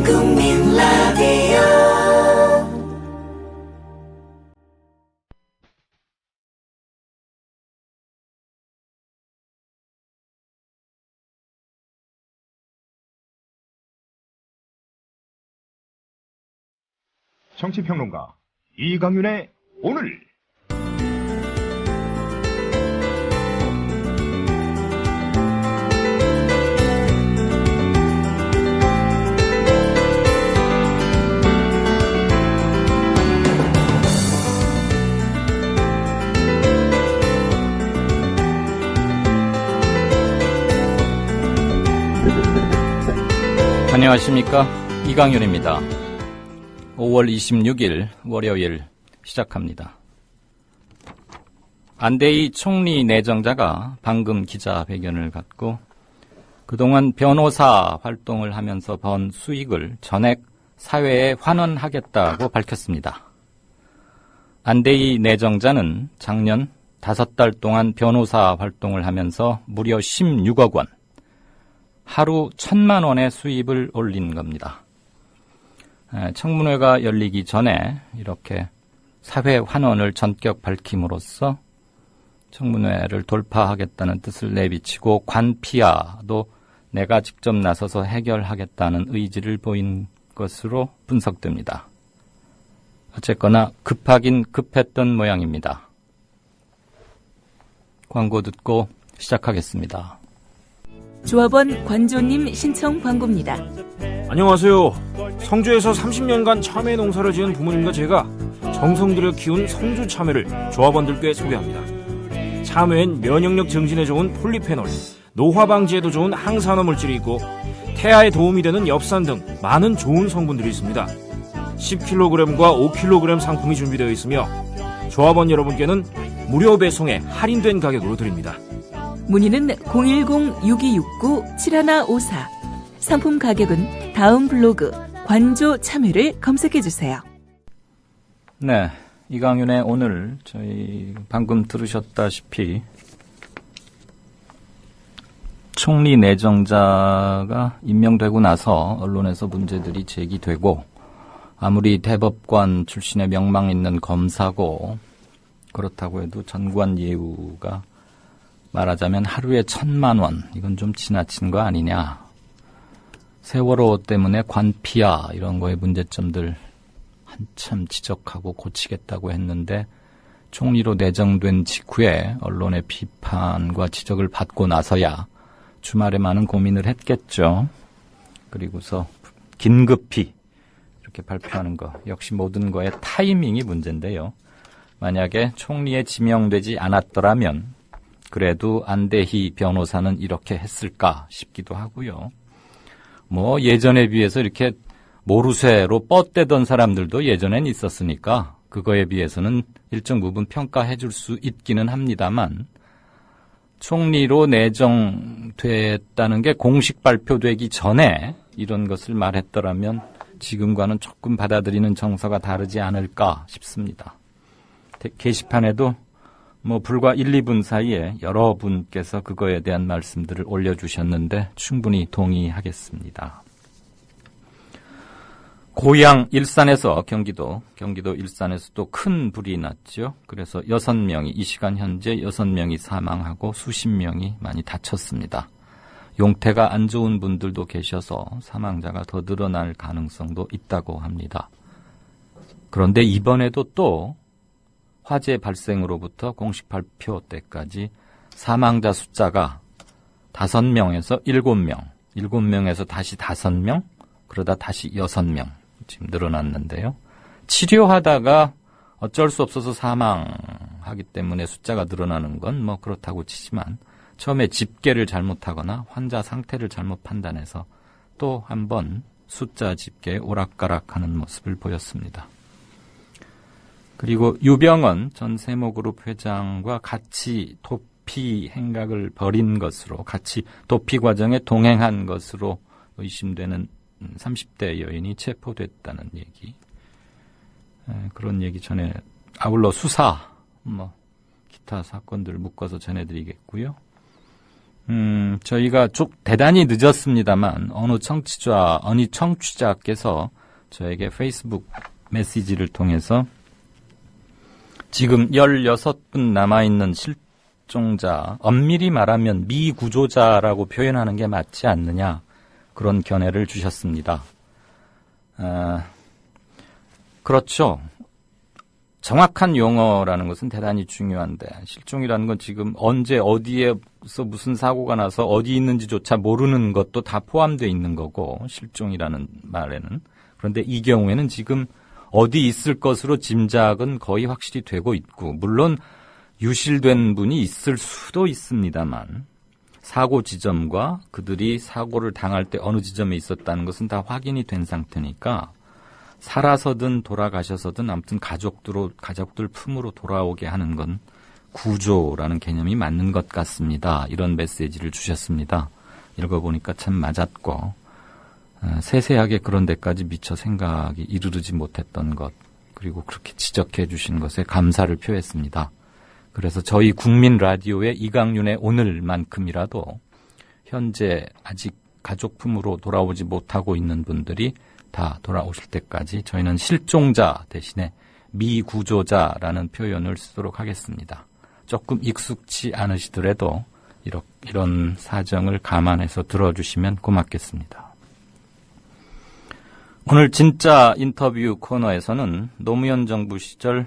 국민 라디오 정치평론가 이강윤의 오늘. 안녕하십니까, 이강윤입니다. 5월 26일 월요일 시작합니다. 안대희 총리 내정자가 방금 기자회견을 갖고 그동안 변호사 활동을 하면서 번 수익을 전액 사회에 환원하겠다고 밝혔습니다. 안대희 내정자는 작년 5달 동안 변호사 활동을 하면서 무려 16억 원, 하루 1,000만 원의 수입을 올린 겁니다. 청문회가 열리기 전에 이렇게 사회 환원을 전격 밝힘으로써 청문회를 돌파하겠다는 뜻을 내비치고 관피아도 내가 직접 나서서 해결하겠다는 의지를 보인 것으로 분석됩니다. 어쨌거나 급하긴 급했던 모양입니다. 광고 듣고 시작하겠습니다. 조합원 관조님 신청 광고입니다. 안녕하세요. 성주에서 30년간 참외 농사를 지은 부모님과 제가 정성 들여 키운 성주 참외를 조합원들께 소개합니다. 참외엔 면역력 증진에 좋은 폴리페놀, 노화 방지에도 좋은 항산화 물질이 있고 태아에 도움이 되는 엽산 등 많은 좋은 성분들이 있습니다. 10kg과 5kg 상품이 준비되어 있으며 조합원 여러분께는 무료 배송에 할인된 가격으로 드립니다. 문의는 010-6269-7154. 상품 가격은 다음 블로그 관조 참외를 검색해주세요. 네, 이강윤의 오늘 저희 방금 들으셨다시피 총리 내정자가 임명되고 나서 언론에서 문제들이 제기되고 아무리 대법관 출신의 명망 있는 검사고 그렇다고 해도 전관 예우가 말하자면 하루에 1,000만 원, 이건 좀 지나친 거 아니냐. 세월호 때문에 관피아 이런 거에 문제점들 한참 지적하고 고치겠다고 했는데 총리로 내정된 직후에 언론의 비판과 지적을 받고 나서야 주말에 많은 고민을 했겠죠. 그리고서 긴급히 이렇게 발표하는 거, 역시 모든 거에 타이밍이 문제인데요. 만약에 총리에 지명되지 않았더라면 그래도 안대희 변호사는 이렇게 했을까 싶기도 하고요. 뭐 예전에 비해서 이렇게 모르쇠로 뻗대던 사람들도 예전엔 있었으니까 그거에 비해서는 일정 부분 평가해 줄 수 있기는 합니다만 총리로 내정됐다는 게 공식 발표되기 전에 이런 것을 말했더라면 지금과는 조금 받아들이는 정서가 다르지 않을까 싶습니다. 게시판에도 뭐 불과 1, 2분 사이에 여러분께서 그거에 대한 말씀들을 올려주셨는데 충분히 동의하겠습니다. 고향 일산에서 경기도 일산에서 또 큰 불이 났죠. 그래서 6명이 이 시간 현재 6명이 사망하고 수십 명이 많이 다쳤습니다. 용태가 안 좋은 분들도 계셔서 사망자가 더 늘어날 가능성도 있다고 합니다. 그런데 이번에도 또 화재 발생으로부터 공식 발표 때까지 사망자 숫자가 5명에서 7명, 7명에서 다시 5명, 그러다 다시 6명 지금 늘어났는데요. 치료하다가 어쩔 수 없어서 사망하기 때문에 숫자가 늘어나는 건 뭐 그렇다고 치지만 처음에 집계를 잘못하거나 환자 상태를 잘못 판단해서 또 한 번 숫자 집계에 오락가락하는 모습을 보였습니다. 그리고 유병언 전 세모그룹 회장과 같이 도피 행각을 벌인 것으로, 같이 도피 과정에 동행한 것으로 의심되는 30대 여인이 체포됐다는 얘기. 그런 얘기 전에 아울러 수사, 기타 사건들 묶어서 전해드리겠고요. 저희가 좀 대단히 늦었습니다만 어느 청취자께서 저에게 페이스북 메시지를 통해서 지금 16분 남아있는 실종자, 엄밀히 말하면 미구조자라고 표현하는 게 맞지 않느냐, 그런 견해를 주셨습니다. 그렇죠. 정확한 용어라는 것은 대단히 중요한데, 실종이라는 건 지금 언제 어디에서 무슨 사고가 나서 어디 있는지조차 모르는 것도 다 포함되어 있는 거고, 실종이라는 말에는. 그런데 이 경우에는 지금 어디 있을 것으로 짐작은 거의 확실히 되고 있고, 물론 유실된 분이 있을 수도 있습니다만, 사고 지점과 그들이 사고를 당할 때 어느 지점에 있었다는 것은 다 확인이 된 상태니까, 살아서든 돌아가셔서든 아무튼 가족들 품으로 돌아오게 하는 건 구조라는 개념이 맞는 것 같습니다. 이런 메시지를 주셨습니다. 읽어보니까 참 맞았고, 세세하게 그런 데까지 미처 생각이 이르르지 못했던 것, 그리고 그렇게 지적해 주신 것에 감사를 표했습니다. 그래서 저희 국민 라디오의 이강윤의 오늘만큼이라도 현재 아직 가족 품으로 돌아오지 못하고 있는 분들이 다 돌아오실 때까지 저희는 실종자 대신에 미구조자라는 표현을 쓰도록 하겠습니다. 조금 익숙치 않으시더라도 이런 사정을 감안해서 들어주시면 고맙겠습니다. 오늘 진짜 인터뷰 코너에서는 노무현 정부 시절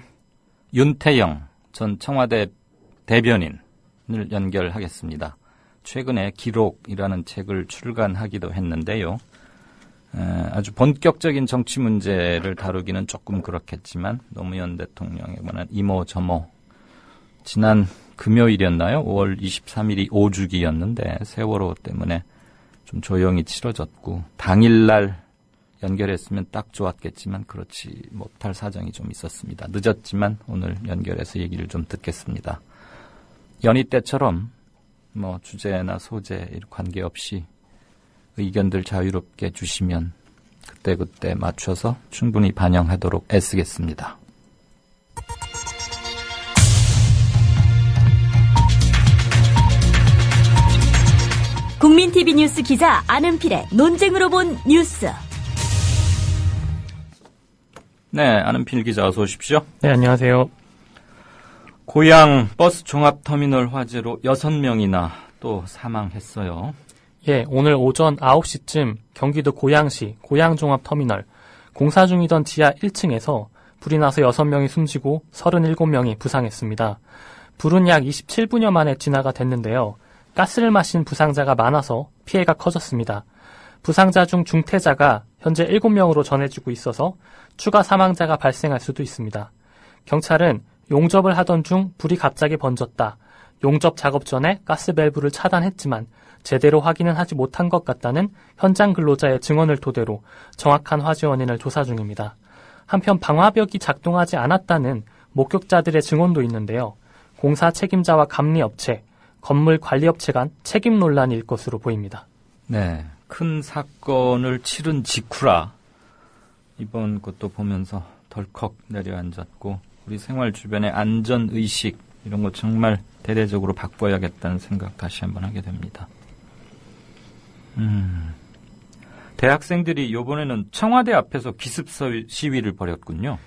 윤태영 전 청와대 대변인을 연결하겠습니다. 최근에 기록이라는 책을 출간하기도 했는데요. 아주 본격적인 정치 문제를 다루기는 조금 그렇겠지만 노무현 대통령에 관한 이모저모, 지난 금요일이었나요? 5월 23일이 5주기였는데 세월호 때문에 좀 조용히 치러졌고, 당일날 연결했으면 딱 좋았겠지만 그렇지 못할 사정이 좀 있었습니다. 늦었지만 오늘 연결해서 얘기를 좀 듣겠습니다. 연희 때처럼 주제나 소재 관계없이 의견들 자유롭게 주시면 그때그때 맞춰서 충분히 반영하도록 애쓰겠습니다. 국민TV 뉴스 기자 안은필의 논쟁으로 본 뉴스. 네, 안은필 기자 어서 오십시오. 네, 안녕하세요. 고양 버스 종합터미널 화재로 6명이나 또 사망했어요. 예, 오늘 오전 9시쯤 경기도 고양시 고양종합터미널 공사 중이던 지하 1층에서 불이 나서 6명이 숨지고 37명이 부상했습니다. 불은 약 27분여 만에 진화가 됐는데요. 가스를 마신 부상자가 많아서 피해가 커졌습니다. 부상자 중 중태자가 현재 7명으로 전해지고 있어서 추가 사망자가 발생할 수도 있습니다. 경찰은 용접을 하던 중 불이 갑자기 번졌다, 용접 작업 전에 가스 밸브를 차단했지만 제대로 확인은 하지 못한 것 같다는 현장 근로자의 증언을 토대로 정확한 화재 원인을 조사 중입니다. 한편 방화벽이 작동하지 않았다는 목격자들의 증언도 있는데요. 공사 책임자와 감리업체, 건물 관리업체 간 책임 논란일 것으로 보입니다. 네, 큰 사건을 치른 직후라 이번 것도 보면서 덜컥 내려앉았고, 우리 생활 주변의 안전의식 이런 거 정말 대대적으로 바꿔야겠다는 생각 다시 한번 하게 됩니다. 대학생들이 이번에는 청와대 앞에서 기습 시위를 벌였군요.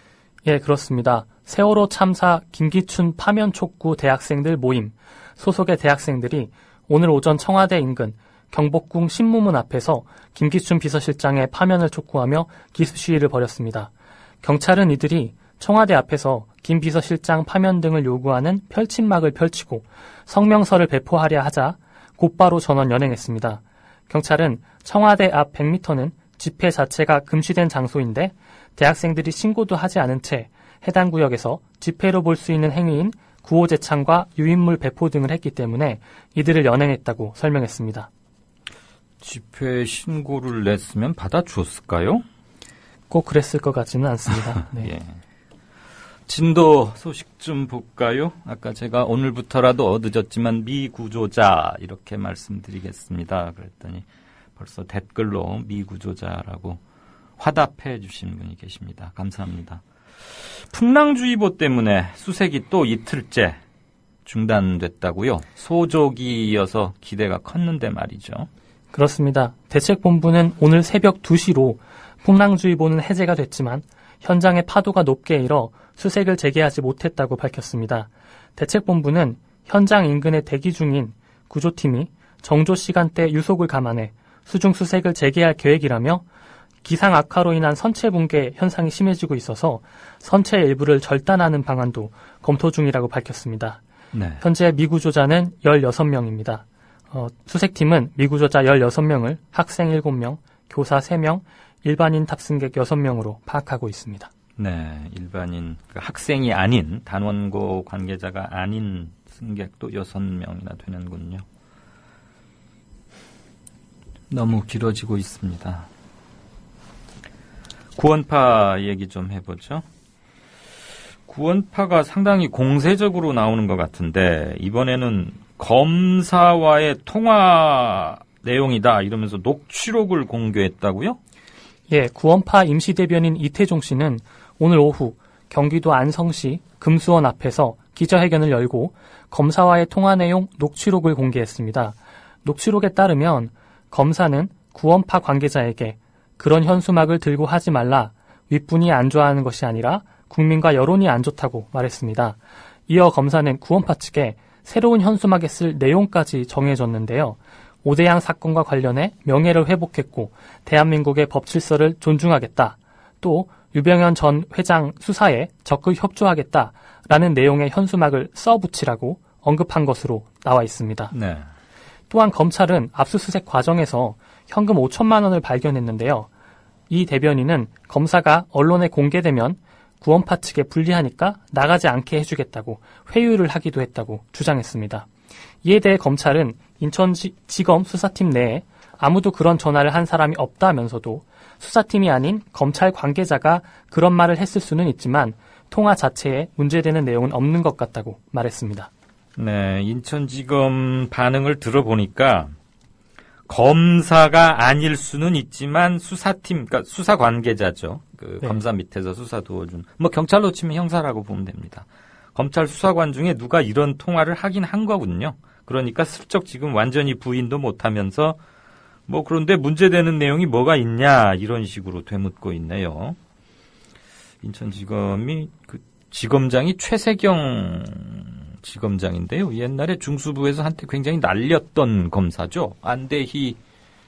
예, 그렇습니다. 세월호 참사 김기춘 파면 촉구 대학생들 모임 소속의 대학생들이 오늘 오전 청와대 인근 경복궁 신무문 앞에서 김기춘 비서실장의 파면을 촉구하며 기습 시위를 벌였습니다. 경찰은 이들이 청와대 앞에서 김 비서실장 파면 등을 요구하는 펼침막을 펼치고 성명서를 배포하려 하자 곧바로 전원 연행했습니다. 경찰은 청와대 앞 100m는 집회 자체가 금지된 장소인데 대학생들이 신고도 하지 않은 채 해당 구역에서 집회로 볼 수 있는 행위인 구호제창과 유인물 배포 등을 했기 때문에 이들을 연행했다고 설명했습니다. 집회 신고를 냈으면 받아주었을까요? 꼭 그랬을 것 같지는 않습니다. 네. 예. 진도 소식 좀 볼까요? 아까 제가 오늘부터라도 늦었지만 미구조자 이렇게 말씀드리겠습니다. 그랬더니 벌써 댓글로 미구조자라고 화답해 주신 분이 계십니다. 감사합니다. 풍랑주의보 때문에 수색이 또 이틀째 중단됐다고요? 소조기여서 기대가 컸는데 말이죠. 그렇습니다. 대책본부는 오늘 새벽 2시로 풍랑주의보는 해제가 됐지만 현장의 파도가 높게 일어 수색을 재개하지 못했다고 밝혔습니다. 대책본부는 현장 인근에 대기 중인 구조팀이 정조 시간대 유속을 감안해 수중 수색을 재개할 계획이라며 기상 악화로 인한 선체 붕괴 현상이 심해지고 있어서 선체 일부를 절단하는 방안도 검토 중이라고 밝혔습니다. 네. 현재 미구조자는 16명입니다. 수색팀은 미구조자 16명을 학생 7명, 교사 3명, 일반인 탑승객 6명으로 파악하고 있습니다. 네, 일반인, 학생이 아닌, 단원고 관계자가 아닌 승객도 6명이나 되는군요. 너무 길어지고 있습니다. 구원파 얘기 좀 해보죠. 구원파가 상당히 공세적으로 나오는 것 같은데 이번에는 검사와의 통화 내용이다 이러면서 녹취록을 공개했다고요? 예, 구원파 임시대변인 이태종 씨는 오늘 오후 경기도 안성시 금수원 앞에서 기자회견을 열고 검사와의 통화 내용 녹취록을 공개했습니다. 녹취록에 따르면 검사는 구원파 관계자에게 그런 현수막을 들고 하지 말라, 윗분이 안 좋아하는 것이 아니라 국민과 여론이 안 좋다고 말했습니다. 이어 검사는 구원파 측에 새로운 현수막에 쓸 내용까지 정해줬는데요. 오대양 사건과 관련해 명예를 회복했고 대한민국의 법 질서를 존중하겠다. 또 유병현 전 회장 수사에 적극 협조하겠다라는 내용의 현수막을 써붙이라고 언급한 것으로 나와 있습니다. 네. 또한 검찰은 압수수색 과정에서 현금 5천만 원을 발견했는데요. 이 대변인은 검사가 언론에 공개되면 구원파 측에 불리하니까 나가지 않게 해주겠다고 회유를 하기도 했다고 주장했습니다. 이에 대해 검찰은 인천지검 수사팀 내에 아무도 그런 전화를 한 사람이 없다면서도 수사팀이 아닌 검찰 관계자가 그런 말을 했을 수는 있지만 통화 자체에 문제되는 내용은 없는 것 같다고 말했습니다. 네, 인천지검 반응을 들어보니까 검사가 아닐 수는 있지만 수사팀, 그러니까 수사 관계자죠. 네. 검사 밑에서 수사 도와준, 경찰로 치면 형사라고 보면 됩니다. 검찰 수사관 중에 누가 이런 통화를 하긴 한 거군요. 그러니까 슬쩍 지금 완전히 부인도 못하면서 그런데 문제되는 내용이 뭐가 있냐 이런 식으로 되묻고 있네요. 인천지검이 지검장이 최세경 지검장인데요. 옛날에 중수부에서 한때 굉장히 날렸던 검사죠. 안대희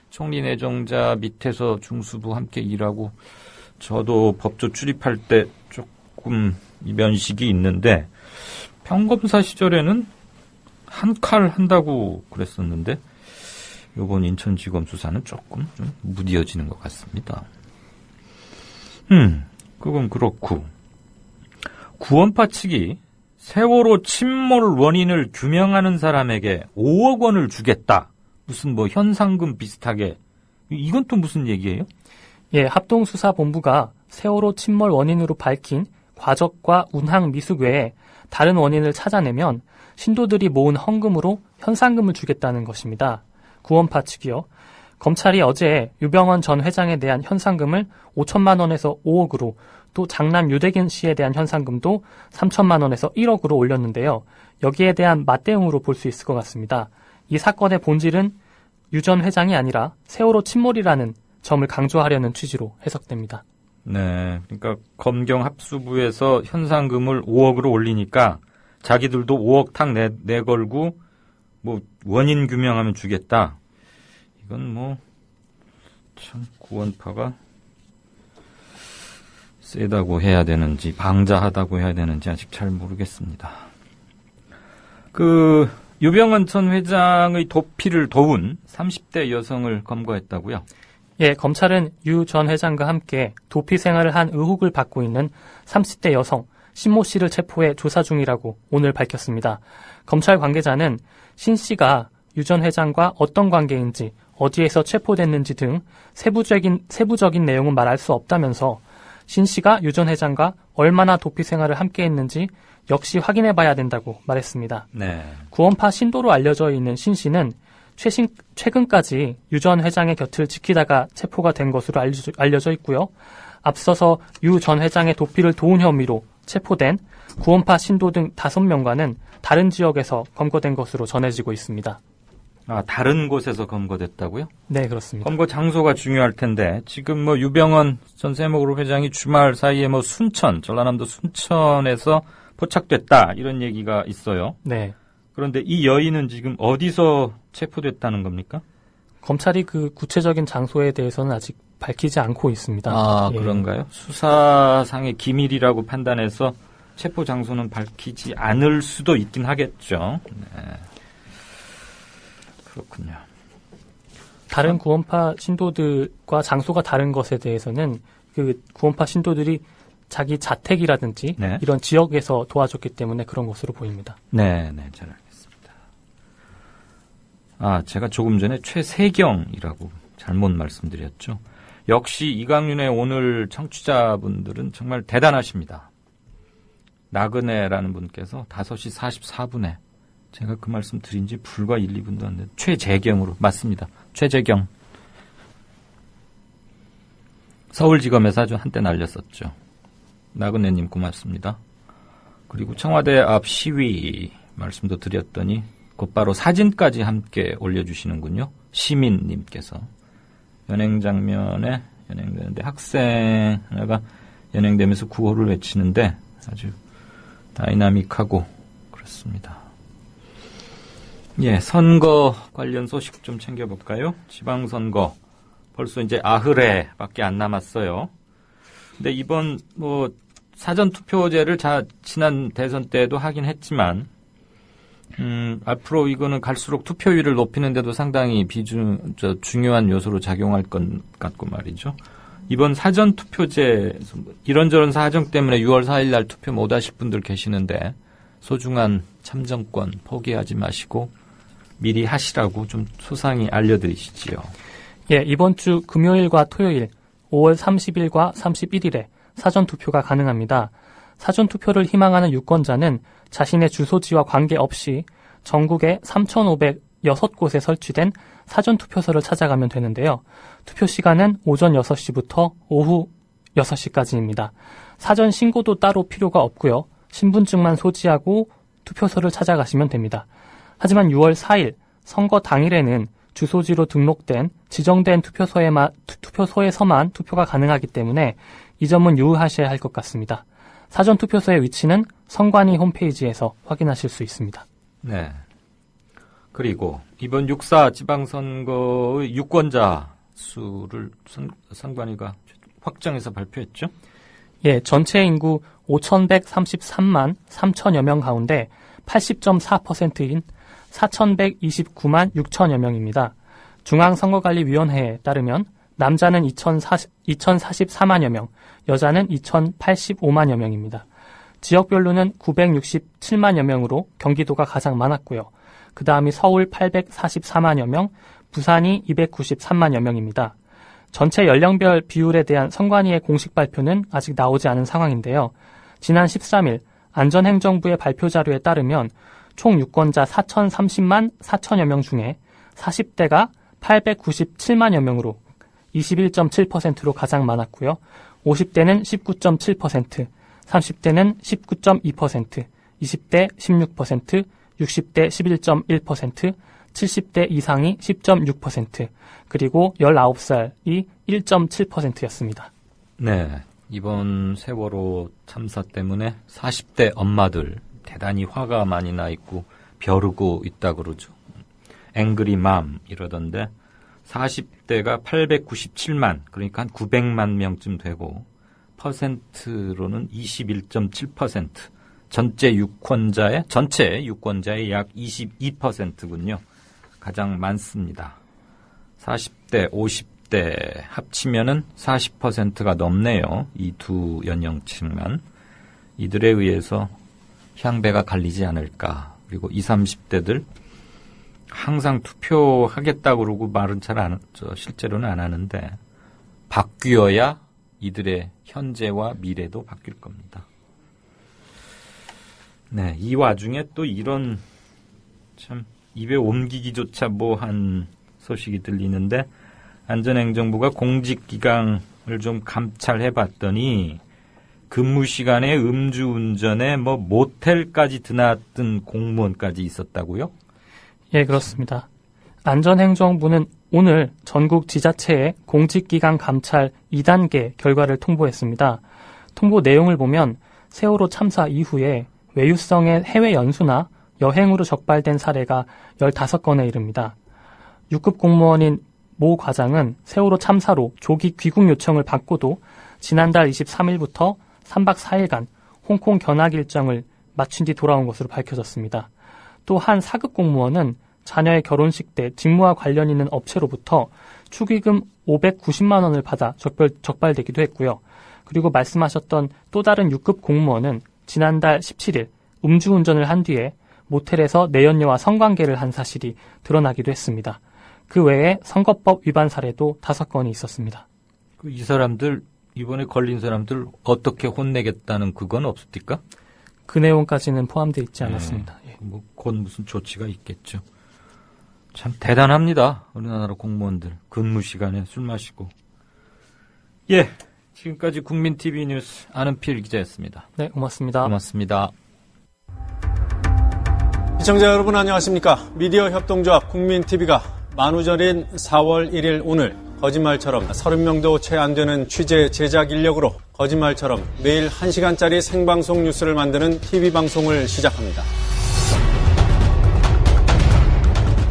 총리 내정자 밑에서 중수부 함께 일하고 저도 법조 출입할 때 조금 면식이 있는데 평검사 시절에는 한 칼 한다고 그랬었는데 이번 인천지검 수사는 조금 좀 무디어지는 것 같습니다. 그건 그렇고 구원파 측이 세월호 침몰 원인을 규명하는 사람에게 5억 원을 주겠다. 무슨 현상금 비슷하게. 이건 또 무슨 얘기예요? 예, 합동수사본부가 세월호 침몰 원인으로 밝힌 과적과 운항 미숙 외에 다른 원인을 찾아내면 신도들이 모은 헌금으로 현상금을 주겠다는 것입니다. 구원파 측이요. 검찰이 어제 유병헌 전 회장에 대한 현상금을 5천만 원에서 5억으로 또 장남 유대균 씨에 대한 현상금도 3천만 원에서 1억으로 올렸는데요. 여기에 대한 맞대응으로 볼 수 있을 것 같습니다. 이 사건의 본질은 유 전 회장이 아니라 세월호 침몰이라는 점을 강조하려는 취지로 해석됩니다. 네, 그러니까 검경 합수부에서 현상금을 5억으로 올리니까 자기들도 5억 탁 내걸고 원인 규명하면 주겠다. 이건 참 구원파가 세다고 해야 되는지 방자하다고 해야 되는지 아직 잘 모르겠습니다. 유병헌 전 회장의 도피를 도운 30대 여성을 검거했다고요? 예, 검찰은 유 전 회장과 함께 도피 생활을 한 의혹을 받고 있는 30대 여성 신모 씨를 체포해 조사 중이라고 오늘 밝혔습니다. 검찰 관계자는 신 씨가 유 전 회장과 어떤 관계인지 어디에서 체포됐는지 등 세부적인 내용은 말할 수 없다면서 신 씨가 유 전 회장과 얼마나 도피 생활을 함께 했는지 역시 확인해 봐야 된다고 말했습니다. 네. 구원파 신도로 알려져 있는 신 씨는 최근까지 유 전 회장의 곁을 지키다가 체포가 된 것으로 알려져 있고요. 앞서서 유 전 회장의 도피를 도운 혐의로 체포된 구원파 신도 등 5명과는 다른 지역에서 검거된 것으로 전해지고 있습니다. 아, 다른 곳에서 검거됐다고요? 네, 그렇습니다. 검거 장소가 중요할 텐데 지금 뭐 유병헌 전 세모그룹 회장이 주말 사이에 뭐 순천, 전라남도 순천에서 포착됐다 이런 얘기가 있어요. 네. 그런데 이 여인은 지금 어디서 체포됐다는 겁니까? 검찰이 그 구체적인 장소에 대해서는 아직 밝히지 않고 있습니다. 아, 예. 그런가요? 수사상의 기밀이라고 판단해서 체포 장소는 밝히지 않을 수도 있긴 하겠죠. 네. 그렇군요. 다른 구원파 신도들과 장소가 다른 것에 대해서는 그 구원파 신도들이 자기 자택이라든지 네. 이런 지역에서 도와줬기 때문에 그런 것으로 보입니다. 네, 네, 잘 알겠습니다. 아, 제가 조금 전에 최세경이라고 잘못 말씀드렸죠. 역시 이강윤의 오늘 청취자분들은 정말 대단하십니다. 나그네라는 분께서 5시 44분에 제가 그 말씀 드린 지 불과 1, 2분도 안 됐는데 최재경으로 맞습니다. 최재경. 서울지검에서 아주 한때 날렸었죠. 나그네님 고맙습니다. 그리고 청와대 앞 시위 말씀도 드렸더니 곧바로 사진까지 함께 올려주시는군요. 시민님께서. 연행 장면에 연행되는데 학생 하나가 연행되면서 구호를 외치는데 아주 다이나믹하고 그렇습니다. 예, 선거 관련 소식 좀 챙겨볼까요? 지방선거 벌써 이제 90회밖에 안 남았어요. 근데 이번 뭐 사전투표제를 지난 대선 때도 하긴 했지만 앞으로 이거는 갈수록 투표율을 높이는 데도 상당히 중요한 요소로 작용할 것 같고 말이죠. 이번 사전투표제 이런저런 사정 때문에 6월 4일 날 투표 못 하실 분들 계시는데 소중한 참정권 포기하지 마시고 미리 하시라고 좀 소상히 알려드리시지요. 예, 이번 주 금요일과 토요일 5월 30일과 31일에 사전투표가 가능합니다. 사전투표를 희망하는 유권자는 자신의 주소지와 관계없이 전국에 3,506곳에 설치된 사전투표소를 찾아가면 되는데요. 투표 시간은 오전 6시부터 오후 6시까지입니다. 사전 신고도 따로 필요가 없고요. 신분증만 소지하고 투표소를 찾아가시면 됩니다. 하지만 6월 4일 선거 당일에는 주소지로 등록된 지정된 투표소에서만 투표가 가능하기 때문에 이 점은 유의하셔야 할 것 같습니다. 사전투표소의 위치는 선관위 홈페이지에서 확인하실 수 있습니다. 네. 그리고 이번 6.4 지방선거의 유권자 수를 선관위가 확정해서 발표했죠? 예, 전체 인구 5,133만 3천여 명 가운데 80.4%인 4,129만 6천여 명입니다. 중앙선거관리위원회에 따르면 남자는 2,044만여 명, 여자는 2,085만여 명입니다. 지역별로는 967만여 명으로 경기도가 가장 많았고요. 그 다음이 서울 844만여 명, 부산이 293만여 명입니다. 전체 연령별 비율에 대한 선관위의 공식 발표는 아직 나오지 않은 상황인데요. 지난 13일 안전행정부의 발표 자료에 따르면 총 유권자 4,030만 4천여 명 중에 40대가 897만여 명으로 21.7%로 가장 많았고요. 50대는 19.7%, 30대는 19.2%, 20대 16%, 60대 11.1%, 70대 이상이 10.6%, 그리고 19살이 1.7%였습니다. 네. 이번 세월호 참사 때문에 40대 엄마들 대단히 화가 많이 나 있고 벼르고 있다 그러죠. 앵그리맘 이러던데 40대가 897만 그러니까 한 900만 명쯤 되고 퍼센트로는 21.7% 전체 유권자의 약 22%군요. 가장 많습니다. 40대, 50대 합치면은 40%가 넘네요. 이 두 연령층만. 이들에 의해서 향배가 갈리지 않을까. 그리고 20, 30대들 항상 투표하겠다고 그러고 말은 실제로는 안 하는데 바뀌어야 이들의 현재와 미래도 바뀔 겁니다. 네, 이 와중에 또 이런 참 입에 옮기기조차 뭐한 소식이 들리는데 안전행정부가 공직기강을 좀 감찰해봤더니 근무 시간에 음주운전에 뭐 모텔까지 드나든 공무원까지 있었다고요? 예, 그렇습니다. 안전행정부는 오늘 전국 지자체에 공직기강 감찰 2단계 결과를 통보했습니다. 통보 내용을 보면 세월호 참사 이후에 외유성의 해외 연수나 여행으로 적발된 사례가 15건에 이릅니다. 6급 공무원인 모 과장은 세월호 참사로 조기 귀국 요청을 받고도 지난달 23일부터 3박 4일간 홍콩 견학 일정을 마친 뒤 돌아온 것으로 밝혀졌습니다. 또 한 4급 공무원은 자녀의 결혼식 때 직무와 관련 있는 업체로부터 축의금 590만 원을 받아 적발되기도 했고요. 그리고 말씀하셨던 또 다른 6급 공무원은 지난달 17일 음주운전을 한 뒤에 모텔에서 내연녀와 성관계를 한 사실이 드러나기도 했습니다. 그 외에 선거법 위반 사례도 5건이 있었습니다. 이 사람들 이번에 걸린 사람들 어떻게 혼내겠다는 그건 없습니까? 그 내용까지는 포함되어 있지 않았습니다. 예. 뭐 곧 무슨 조치가 있겠죠. 참 대단합니다. 우리나라 공무원들 근무 시간에 술 마시고. 예, 지금까지 국민TV 뉴스 안은필 기자였습니다. 네, 고맙습니다. 고맙습니다. 시청자 여러분 안녕하십니까? 미디어 협동조합 국민TV가 만우절인 4월 1일 오늘 거짓말처럼 30명도 채 안 되는 취재 제작 인력으로 거짓말처럼 매일 1시간짜리 생방송 뉴스를 만드는 TV방송을 시작합니다.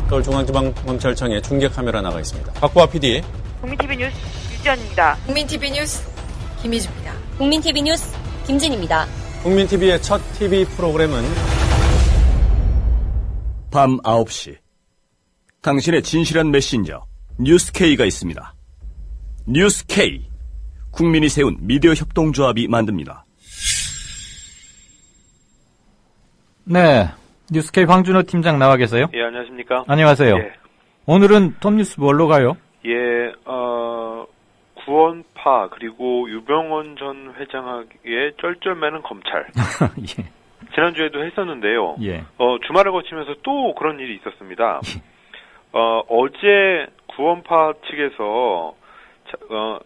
서울중앙지방검찰청에 중계카메라 나가 있습니다. 박보아 PD. 국민TV 뉴스 유지연입니다. 국민TV 뉴스 김희주입니다. 국민TV 뉴스 김진입니다. 국민TV의 첫 TV 프로그램은 밤 9시 당신의 진실한 메신저 뉴스K가 있습니다. 뉴스K 국민이 세운 미디어 협동조합이 만듭니다. 네, 뉴스K 황준호 팀장 나와 계세요? 예, 안녕하십니까? 안녕하세요. 예. 오늘은 톱뉴스 뭘로 가요? 예, 구원파 그리고 유병원 전 회장에게 쩔쩔매는 검찰. 예. 지난주에도 했었는데요. 예. 주말을 거치면서 또 그런 일이 있었습니다. 어제 구원파 측에서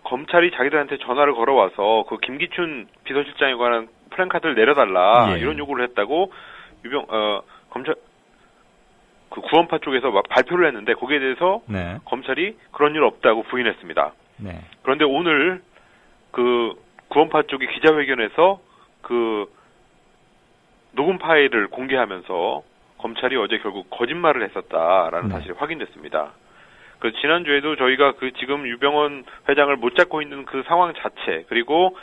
검찰이 자기들한테 전화를 걸어와서 그 김기춘 비서실장에 관한 플랜카드를 내려달라 이런 요구를 했다고 검찰 그 구원파 쪽에서 막 발표를 했는데 거기에 대해서 검찰이 그런 일 없다고 부인했습니다. 네. 그런데 오늘 그 구원파 쪽이 기자회견에서 그 녹음 파일을 공개하면서 검찰이 어제 결국 거짓말을 했었다라는 사실이 확인됐습니다. 그 지난주에도 저희가 그 지금 유병원 회장을 못 잡고 있는 그 상황 자체 그리고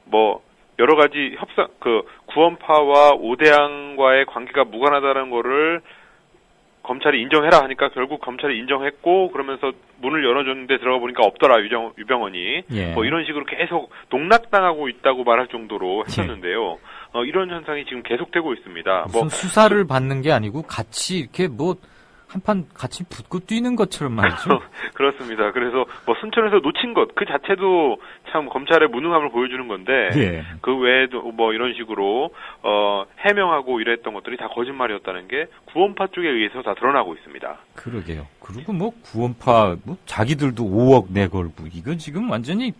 뭐 여러 가지 협상 그 구원파와 오대양과의 관계가 무관하다는 거를 검찰이 인정해라 하니까 결국 검찰이 인정했고 그러면서 문을 열어줬는데 들어가 보니까 없더라 유병원이 뭐 이런 식으로 계속 농락당하고 있다고 말할 정도로 했었는데요. 이런 현상이 지금 계속되고 있습니다. 무슨 뭐 수사를 받는 게 아니고 같이 이렇게 뭐 한판 같이 붙고 뛰는 것처럼 말이죠. 그렇습니다. 그래서 뭐 순천에서 놓친 것 그 자체도 참 검찰의 무능함을 보여주는 건데 그 외에도 뭐 이런 식으로 해명하고 이랬던 것들이 다 거짓말이었다는 게 구원파 쪽에 의해서 다 드러나고 있습니다. 그러게요. 그리고 뭐 구원파 뭐 자기들도 5억 내걸고 이건 지금 완전히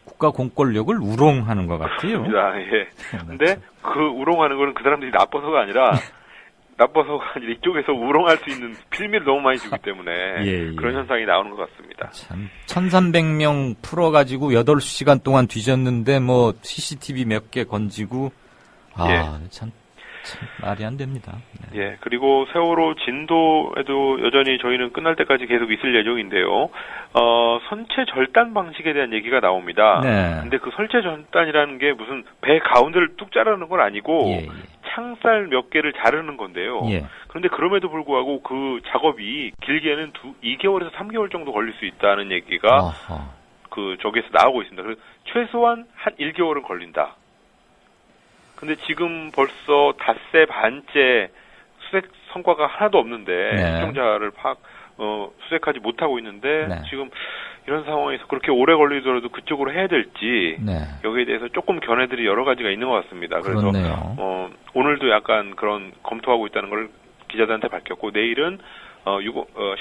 국가 공권력을 우롱하는 것 같아요. 그렇습니다. 예. 근데 그 우롱하는 거는 그 사람들이 나빠서가 아니라 이쪽에서 우롱할 수 있는 필미를 너무 많이 주기 때문에 그런 현상이 나오는 것 같습니다. 참 1300명 풀어가지고 8시간 동안 뒤졌는데 뭐 CCTV 몇 개 건지고 참 말이 안 됩니다. 네. 예, 그리고 세월호 진도에도 여전히 저희는 끝날 때까지 계속 있을 예정인데요. 선체 절단 방식에 대한 얘기가 나옵니다. 근데 그 선체 절단이라는 게 무슨 배 가운데를 뚝 자르는 건 아니고 창살 몇 개를 자르는 건데요. 그런데 그럼에도 불구하고 그 작업이 길게는 2개월에서 3개월 정도 걸릴 수 있다는 얘기가 그 저기에서 나오고 있습니다. 그래서 최소한 한 1개월은 걸린다. 근데 지금 벌써 닷새 반째 수색 성과가 하나도 없는데 실종자를 수색하지 못하고 있는데 지금 이런 상황에서 그렇게 오래 걸리더라도 그쪽으로 해야 될지 여기에 대해서 조금 견해들이 여러 가지가 있는 것 같습니다. 그래서 오늘도 약간 그런 검토하고 있다는 걸 기자들한테 밝혔고 내일은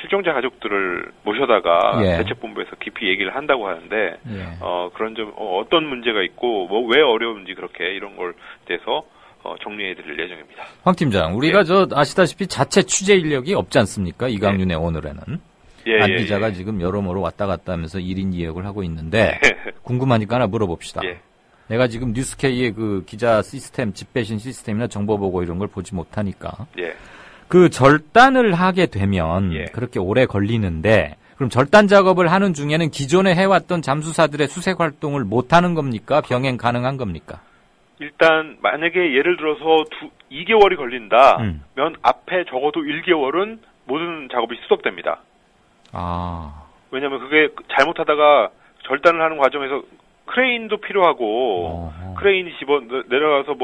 실종자 가족들을 모셔다가 예. 대책본부에서 깊이 얘기를 한다고 하는데 예. 그런 점 어떤 문제가 있고 뭐 왜 어려운지 그렇게 이런 걸 대해서 정리해드릴 예정입니다. 황 팀장, 우리가 예. 아시다시피 자체 취재 인력이 없지 않습니까? 이강윤의 오늘에는. 안 기자가 지금 여러모로 왔다 갔다 하면서 1인 2역을 하고 있는데 궁금하니까 하나 물어봅시다. 내가 지금 뉴스K의 그 기자 시스템, 집배신 시스템이나 정보보고 이런 걸 보지 못하니까 그 절단을 하게 되면 그렇게 오래 걸리는데 그럼 절단 작업을 하는 중에는 기존에 해왔던 잠수사들의 수색 활동을 못하는 겁니까? 병행 가능한 겁니까? 일단 만약에 예를 들어서 2개월이 걸린다면 앞에 적어도 1개월은 모든 작업이 수속됩니다. 왜냐하면 그게 잘못하다가 절단을 하는 과정에서 크레인도 필요하고 크레인이 내려가서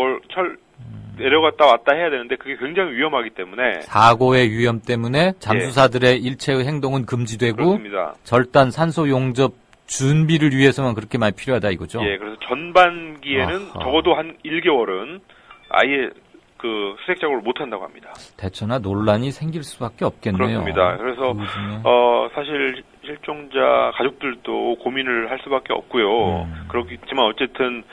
내려갔다 왔다 해야 되는데 그게 굉장히 위험하기 때문에 사고의 위험 때문에 잠수사들의 일체의 행동은 금지되고 그렇습니다. 절단 산소 용접 준비를 위해서만 그렇게 많이 필요하다 이거죠. 예, 그래서 전반기에는 적어도 한 1개월은 아예 그 수색 작업을 못 한다고 합니다. 대처나 논란이 생길 수밖에 없겠네요. 그렇습니다. 그래서 사실 실종자 가족들도 고민을 할 수밖에 없고요. 그렇겠지만 어쨌든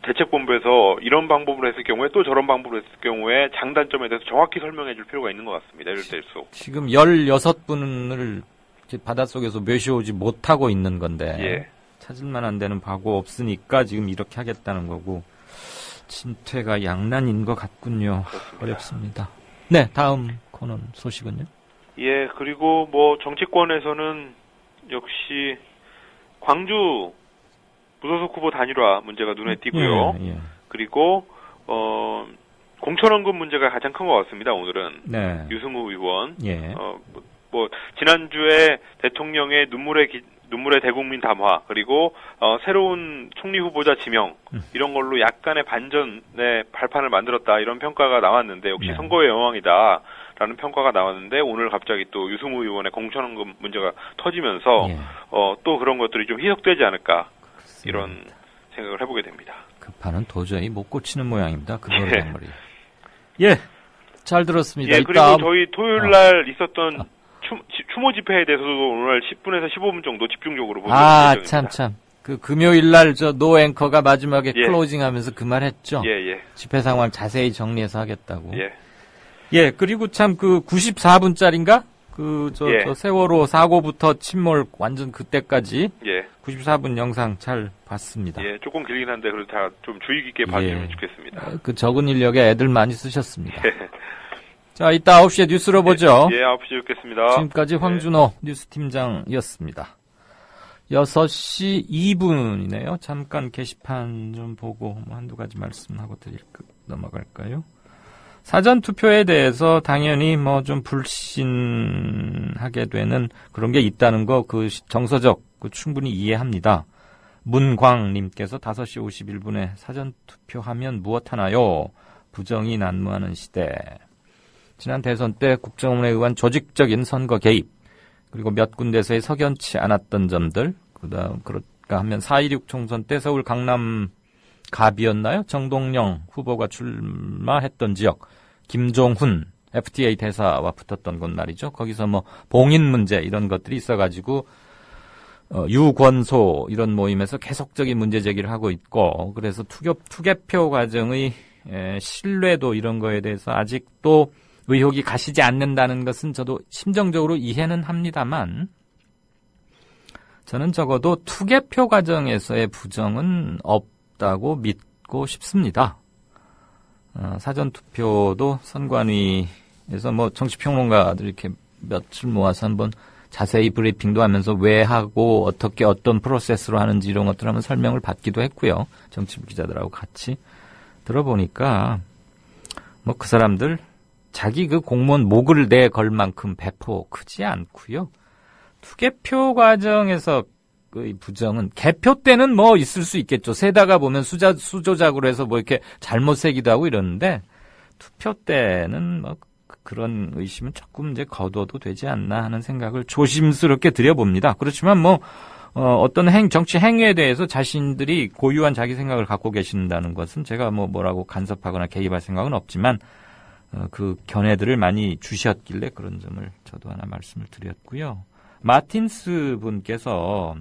대책본부에서 이런 방법으로 했을 경우에 또 저런 방법으로 했을 경우에 장단점에 대해서 정확히 설명해 줄 필요가 있는 것 같습니다. 이럴 때일수록. 지금 16분을 바닷속에서 묘시오지 못하고 있는 건데 찾을 만한 데는 바고 없으니까 지금 이렇게 하겠다는 거고 진퇴가 양난인 것 같군요. 그렇습니다. 어렵습니다. 네, 다음 코너 소식은요? 예, 그리고 뭐 정치권에서는 역시 광주 무소속 후보 단일화 문제가 눈에 띄고요. 그리고 공천원금 문제가 가장 큰 것 같습니다. 오늘은 유승우 의원. 뭐 지난주에 대통령의 눈물의 대국민 담화 그리고 새로운 총리 후보자 지명 이런 걸로 약간의 반전의 발판을 만들었다 이런 평가가 나왔는데 역시 선거의 여왕이다라는 평가가 나왔는데 오늘 갑자기 또 유승우 의원의 공천원금 문제가 터지면서 또 그런 것들이 좀 희석되지 않을까 이런 생각을 해보게 됩니다. 그 판은 도저히 못 고치는 모양입니다. 그 노래머리. 예, 잘 들었습니다. 예, 그리고 저희 토요일 날 있었던 추모 집회에 대해서도 오늘 10분에서 15분 정도 집중적으로 보도록 예정입니다. 참. 그 금요일 날 노 앵커가 마지막에 클로징하면서 그 말 했죠. 집회 상황 자세히 정리해서 하겠다고. 예, 그리고 참 그 94분짜리인가? 저 세월호 사고부터 침몰 완전 그때까지 94분 영상 잘 봤습니다. 예, 조금 길긴 한데 그래도 다 좀 주의 깊게 봐주면 좋겠습니다. 그 적은 인력에 애들 많이 쓰셨습니다. 자, 이따 9시에 뉴스로 보죠. 예, 9시에 뵙겠습니다. 지금까지 황준호 뉴스팀장이었습니다. 6시 2분이네요. 잠깐 게시판 좀 보고 한두 가지 말씀하고 넘어갈까요? 사전 투표에 대해서 당연히 뭐 좀 불신하게 되는 그런 게 있다는 거 그 정서적 충분히 이해합니다. 문광님께서 5시 51분에 사전 투표하면 무엇 하나요? 부정이 난무하는 시대. 지난 대선 때 국정원에 의한 조직적인 선거 개입 그리고 몇 군데서의 석연치 않았던 점들 그다음 그럴까 하면 4.16 총선 때 서울 강남 갑이었나요? 정동영 후보가 출마했던 지역 김종훈 FTA 대사와 붙었던 곳 말이죠. 거기서 뭐 봉인 문제 이런 것들이 있어가지고 유권소 이런 모임에서 계속적인 문제 제기를 하고 있고 그래서 투개표 과정의 신뢰도 이런 거에 대해서 아직도 의혹이 가시지 않는다는 것은 저도 심정적으로 이해는 합니다만 저는 적어도 투개표 과정에서의 부정은 없다고 믿고 싶습니다. 사전투표도 선관위에서 뭐 정치평론가들 이렇게 며칠 모아서 한번 자세히 브리핑도 하면서 왜 하고 어떻게 어떤 프로세스로 하는지 이런 것들 한번 설명을 받기도 했고요. 정치부 기자들하고 같이 들어보니까 뭐 그 사람들 자기 그 공무원 목을 내걸 만큼 배포 크지 않고요. 투개표 과정에서 그 부정은 개표 때는 뭐 있을 수 있겠죠. 세다가 보면 수조작으로 해서 뭐 이렇게 잘못 세기도 하고 이러는데 투표 때는 뭐 그런 의심은 조금 이제 거둬도 되지 않나 하는 생각을 조심스럽게 드려봅니다. 그렇지만 뭐 어떤 정치 행위에 대해서 자신들이 고유한 자기 생각을 갖고 계신다는 것은 제가 뭐라고 간섭하거나 개입할 생각은 없지만 그 견해들을 많이 주셨길래 그런 점을 저도 하나 말씀을 드렸고요. 마틴스 분께서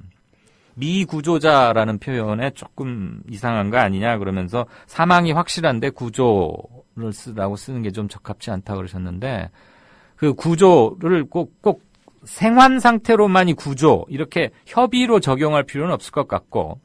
미구조자라는 표현에 조금 이상한 거 아니냐 그러면서 사망이 확실한데 구조를 쓰는 게 좀 적합치 않다 그러셨는데 그 구조를 꼭 생환 상태로만이 구조 이렇게 협의로 적용할 필요는 없을 것 같고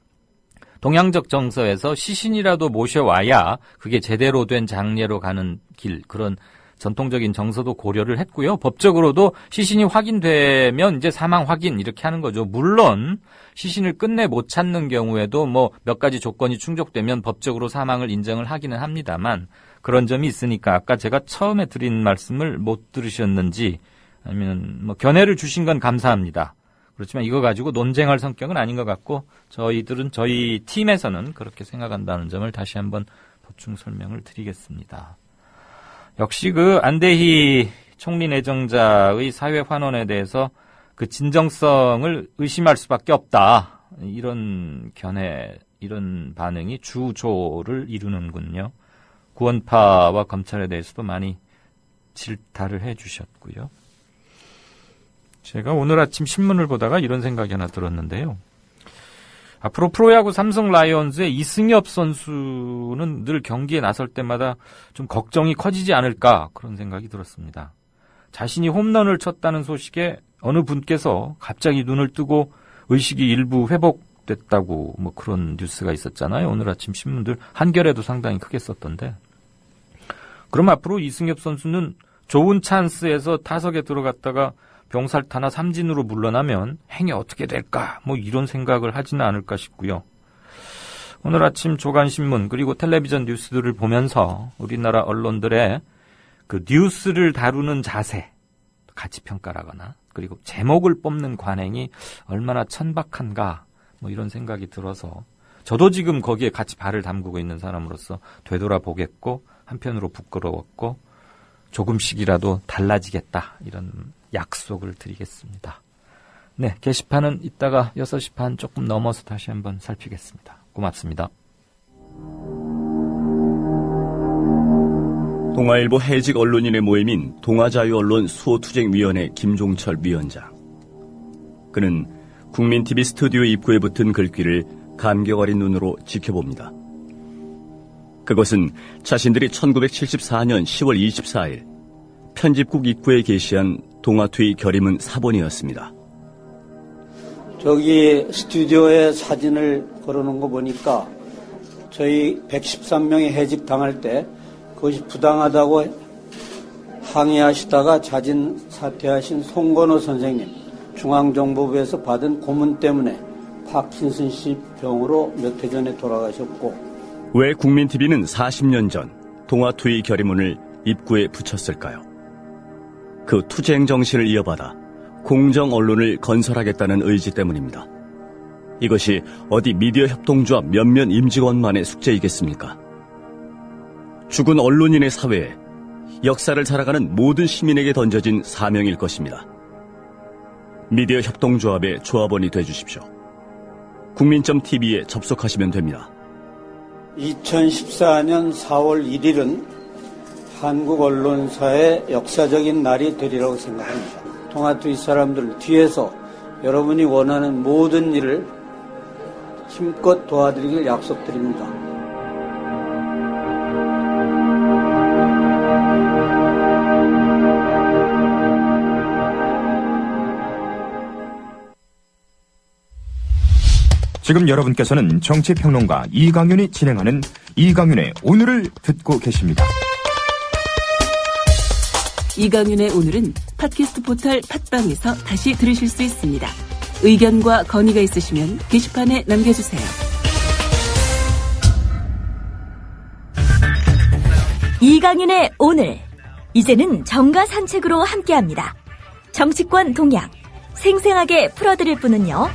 동양적 정서에서 시신이라도 모셔와야 그게 제대로 된 장례로 가는 길 그런 전통적인 정서도 고려를 했고요. 법적으로도 시신이 확인되면 이제 사망 확인 이렇게 하는 거죠. 물론 시신을 끝내 못 찾는 경우에도 뭐 몇 가지 조건이 충족되면 법적으로 사망을 인정을 하기는 합니다만 그런 점이 있으니까 아까 제가 처음에 드린 말씀을 못 들으셨는지 아니면 뭐 견해를 주신 건 감사합니다. 그렇지만 이거 가지고 논쟁할 성격은 아닌 것 같고 저희 팀에서는 그렇게 생각한다는 점을 다시 한번 보충 설명을 드리겠습니다. 역시 그 안대희 총리 내정자의 사회 환원에 대해서 그 진정성을 의심할 수밖에 없다. 이런 견해, 이런 반응이 주조를 이루는군요. 구원파와 검찰에 대해서도 많이 질타를 해 주셨고요. 제가 오늘 아침 신문을 보다가 이런 생각이 하나 들었는데요. 앞으로 프로야구 삼성 라이온즈의 이승엽 선수는 늘 경기에 나설 때마다 좀 걱정이 커지지 않을까 그런 생각이 들었습니다. 자신이 홈런을 쳤다는 소식에 어느 분께서 갑자기 눈을 뜨고 의식이 일부 회복됐다고 뭐 그런 뉴스가 있었잖아요. 오늘 아침 신문들 한겨레도 상당히 크게 썼던데. 그럼 앞으로 이승엽 선수는 좋은 찬스에서 타석에 들어갔다가 병살타나 삼진으로 물러나면 행이 어떻게 될까? 뭐 이런 생각을 하지는 않을까 싶고요. 오늘 아침 조간신문 그리고 텔레비전 뉴스들을 보면서 우리나라 언론들의 그 뉴스를 다루는 자세, 가치평가라거나 그리고 제목을 뽑는 관행이 얼마나 천박한가 뭐 이런 생각이 들어서 저도 지금 거기에 같이 발을 담그고 있는 사람으로서 되돌아보겠고 한편으로 부끄러웠고 조금씩이라도 달라지겠다 이런 약속을 드리겠습니다. 네, 게시판은 이따가 6시 반 조금 넘어서 다시 한번 살피겠습니다. 고맙습니다. 동아일보 해직 언론인의 모임인 동아자유언론 수호투쟁위원회 김종철 위원장. 그는 국민TV 스튜디오 입구에 붙은 글귀를 감격 어린 눈으로 지켜봅니다. 그것은 자신들이 1974년 10월 24일 편집국 입구에 게시한 동아투의 결의문 사본이었습니다. 저기 스튜디오에 사진을 걸어놓은 거 보니까 저희 113명이 해직당할 때 그것이 부당하다고 항의하시다가 자진 사퇴하신 송건호 선생님, 중앙정보부에서 받은 고문 때문에 파킨슨씨 병으로 몇 해 전에 돌아가셨고 왜 국민TV는 40년 전 동아투의 결의문을 입구에 붙였을까요? 그 투쟁 정신을 이어받아 공정 언론을 건설하겠다는 의지 때문입니다. 이것이 어디 미디어 협동조합 몇몇 임직원만의 숙제이겠습니까? 죽은 언론인의 사회에 역사를 살아가는 모든 시민에게 던져진 사명일 것입니다. 미디어 협동조합의 조합원이 되주십시오. 국민.tv에 접속하시면 됩니다. 2014년 4월 1일은 한국 언론사의 역사적인 날이 되리라고 생각합니다. 동아투의 사람들 뒤에서 여러분이 원하는 모든 일을 힘껏 도와드리길 약속드립니다. 지금 여러분께서는 정치평론가 이강윤이 진행하는 이강윤의 오늘을 듣고 계십니다. 이강윤의 오늘은 팟캐스트 포털 팟빵에서 다시 들으실 수 있습니다. 의견과 건의가 있으시면 게시판에 남겨주세요. 이강윤의 오늘, 이제는 정가 산책으로 함께합니다. 정치권 동향, 생생하게 풀어드릴 분은요.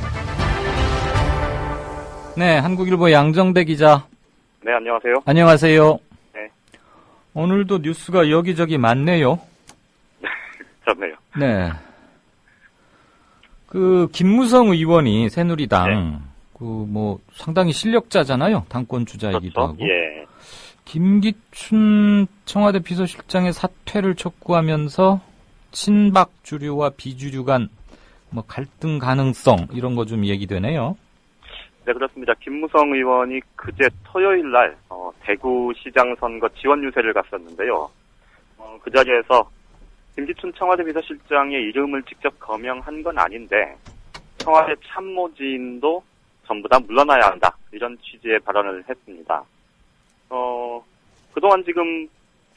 네, 한국일보 양정대 기자. 네, 안녕하세요. 안녕하세요. 네. 오늘도 뉴스가 여기저기 많네요. 좋네요. 네. 그 김무성 의원이 새누리당 네. 그 뭐 상당히 실력자잖아요. 당권 주자이기도 그렇죠? 하고. 예. 김기춘 청와대 비서실장의 사퇴를 촉구하면서 친박 주류와 비주류 간 갈등 가능성 이런 거 좀 얘기되네요. 네, 그렇습니다. 김무성 의원이 그제 토요일 날 대구시장 선거 지원 유세를 갔었는데요. 그 자리에서 김기춘 청와대 비서실장의 이름을 직접 거명한 건 아닌데 청와대 참모진도 전부 다 물러나야 한다. 이런 취지의 발언을 했습니다. 그동안 지금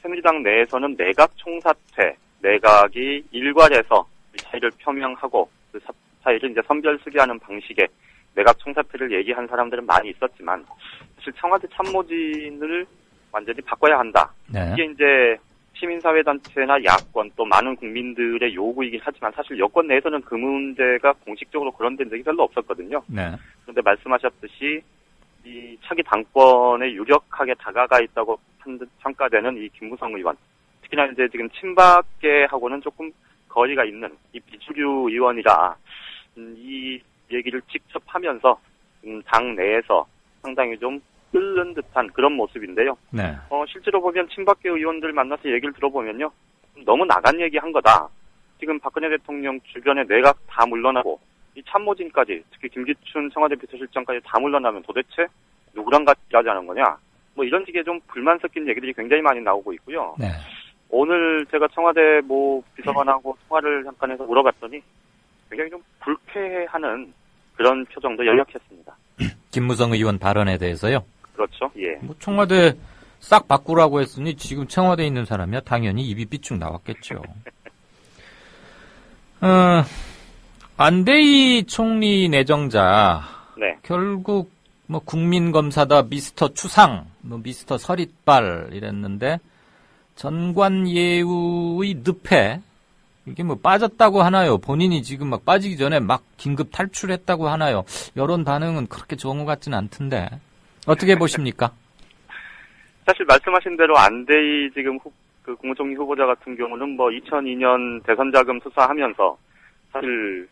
새누리당 내에서는 내각 총사퇴, 내각이 일괄해서 사의를 표명하고 그 사의를 이제 선별수기하는 방식의 내각 총사퇴를 얘기한 사람들은 많이 있었지만 사실 청와대 참모진을 완전히 바꿔야 한다. 네. 이게 이제 시민사회단체나 야권 또 많은 국민들의 요구이긴 하지만 사실 여권 내에서는 그 문제가 공식적으로 거론된 적이 별로 없었거든요. 네. 그런데 말씀하셨듯이 이 차기 당권에 유력하게 다가가 있다고 평가되는 이 김무성 의원, 특히나 이제 지금 친박계하고는 조금 거리가 있는 이 비주류 의원이라 이 얘기를 직접 하면서 당 내에서 상당히 좀 끓는 듯한 그런 모습인데요. 네. 실제로 보면 친박계 의원들 만나서 얘기를 들어보면요. 너무 나간 얘기 한 거다. 지금 박근혜 대통령 주변에 내각 다 물러나고 이 참모진까지 특히 김기춘 청와대 비서실장까지 다 물러나면 도대체 누구랑 같이 일하자는 거냐. 이런 식의 좀 불만 섞인 얘기들이 굉장히 많이 나오고 있고요. 네. 오늘 제가 청와대 비서관하고 통화를 잠깐 해서 물어봤더니 굉장히 좀 불쾌해하는 그런 표정도 역력했습니다. 김무성 의원 발언에 대해서요? 그렇죠. 예. 청와대 싹 바꾸라고 했으니 지금 청와대에 있는 사람이야 당연히 입이 삐쭉 나왔겠죠. 안대희 총리 내정자. 네. 결국 국민검사다 미스터 추상, 미스터 서릿발 이랬는데 전관예우의 늪에 이게 빠졌다고 하나요? 본인이 지금 빠지기 전에 긴급 탈출했다고 하나요? 여론 반응은 그렇게 좋은 것 같지는 않던데. 어떻게 보십니까? 사실 말씀하신 대로 안대희 지금 그 국무총리 후보자 같은 경우는 2002년 대선 자금 수사하면서 사실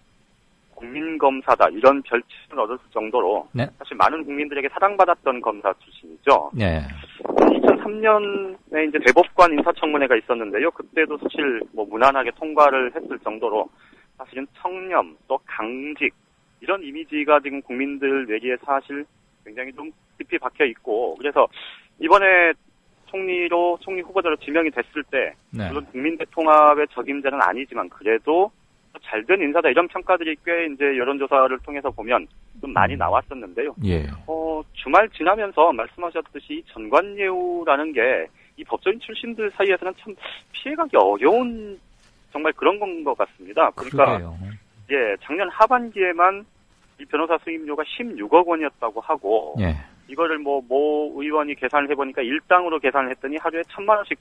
국민검사다 이런 별칭을 얻을 정도로 네. 사실 많은 국민들에게 사랑받았던 검사 출신이죠. 네. 2003년에 이제 대법관 인사청문회가 있었는데요. 그때도 사실 무난하게 통과를 했을 정도로 사실은 청렴 또 강직 이런 이미지가 지금 국민들 뇌리에 사실 굉장히 좀 깊이 박혀 있고 그래서 이번에 총리 후보자로 지명이 됐을 때 네. 물론 국민대 통합의 적임자는 아니지만 그래도 잘된 인사다 이런 평가들이 꽤 이제 여론조사를 통해서 보면 좀 많이 나왔었는데요. 예. 주말 지나면서 말씀하셨듯이 전관예우라는 게 이 법조인 출신들 사이에서는 참 피해가기 어려운 정말 그런 건 것 같습니다. 그러니까 예, 작년 하반기에만 이 변호사 수임료가 16억 원이었다고 하고 예. 이거를 모 의원이 계산을 해보니까 일당으로 계산을 했더니 하루에 1,000만 원씩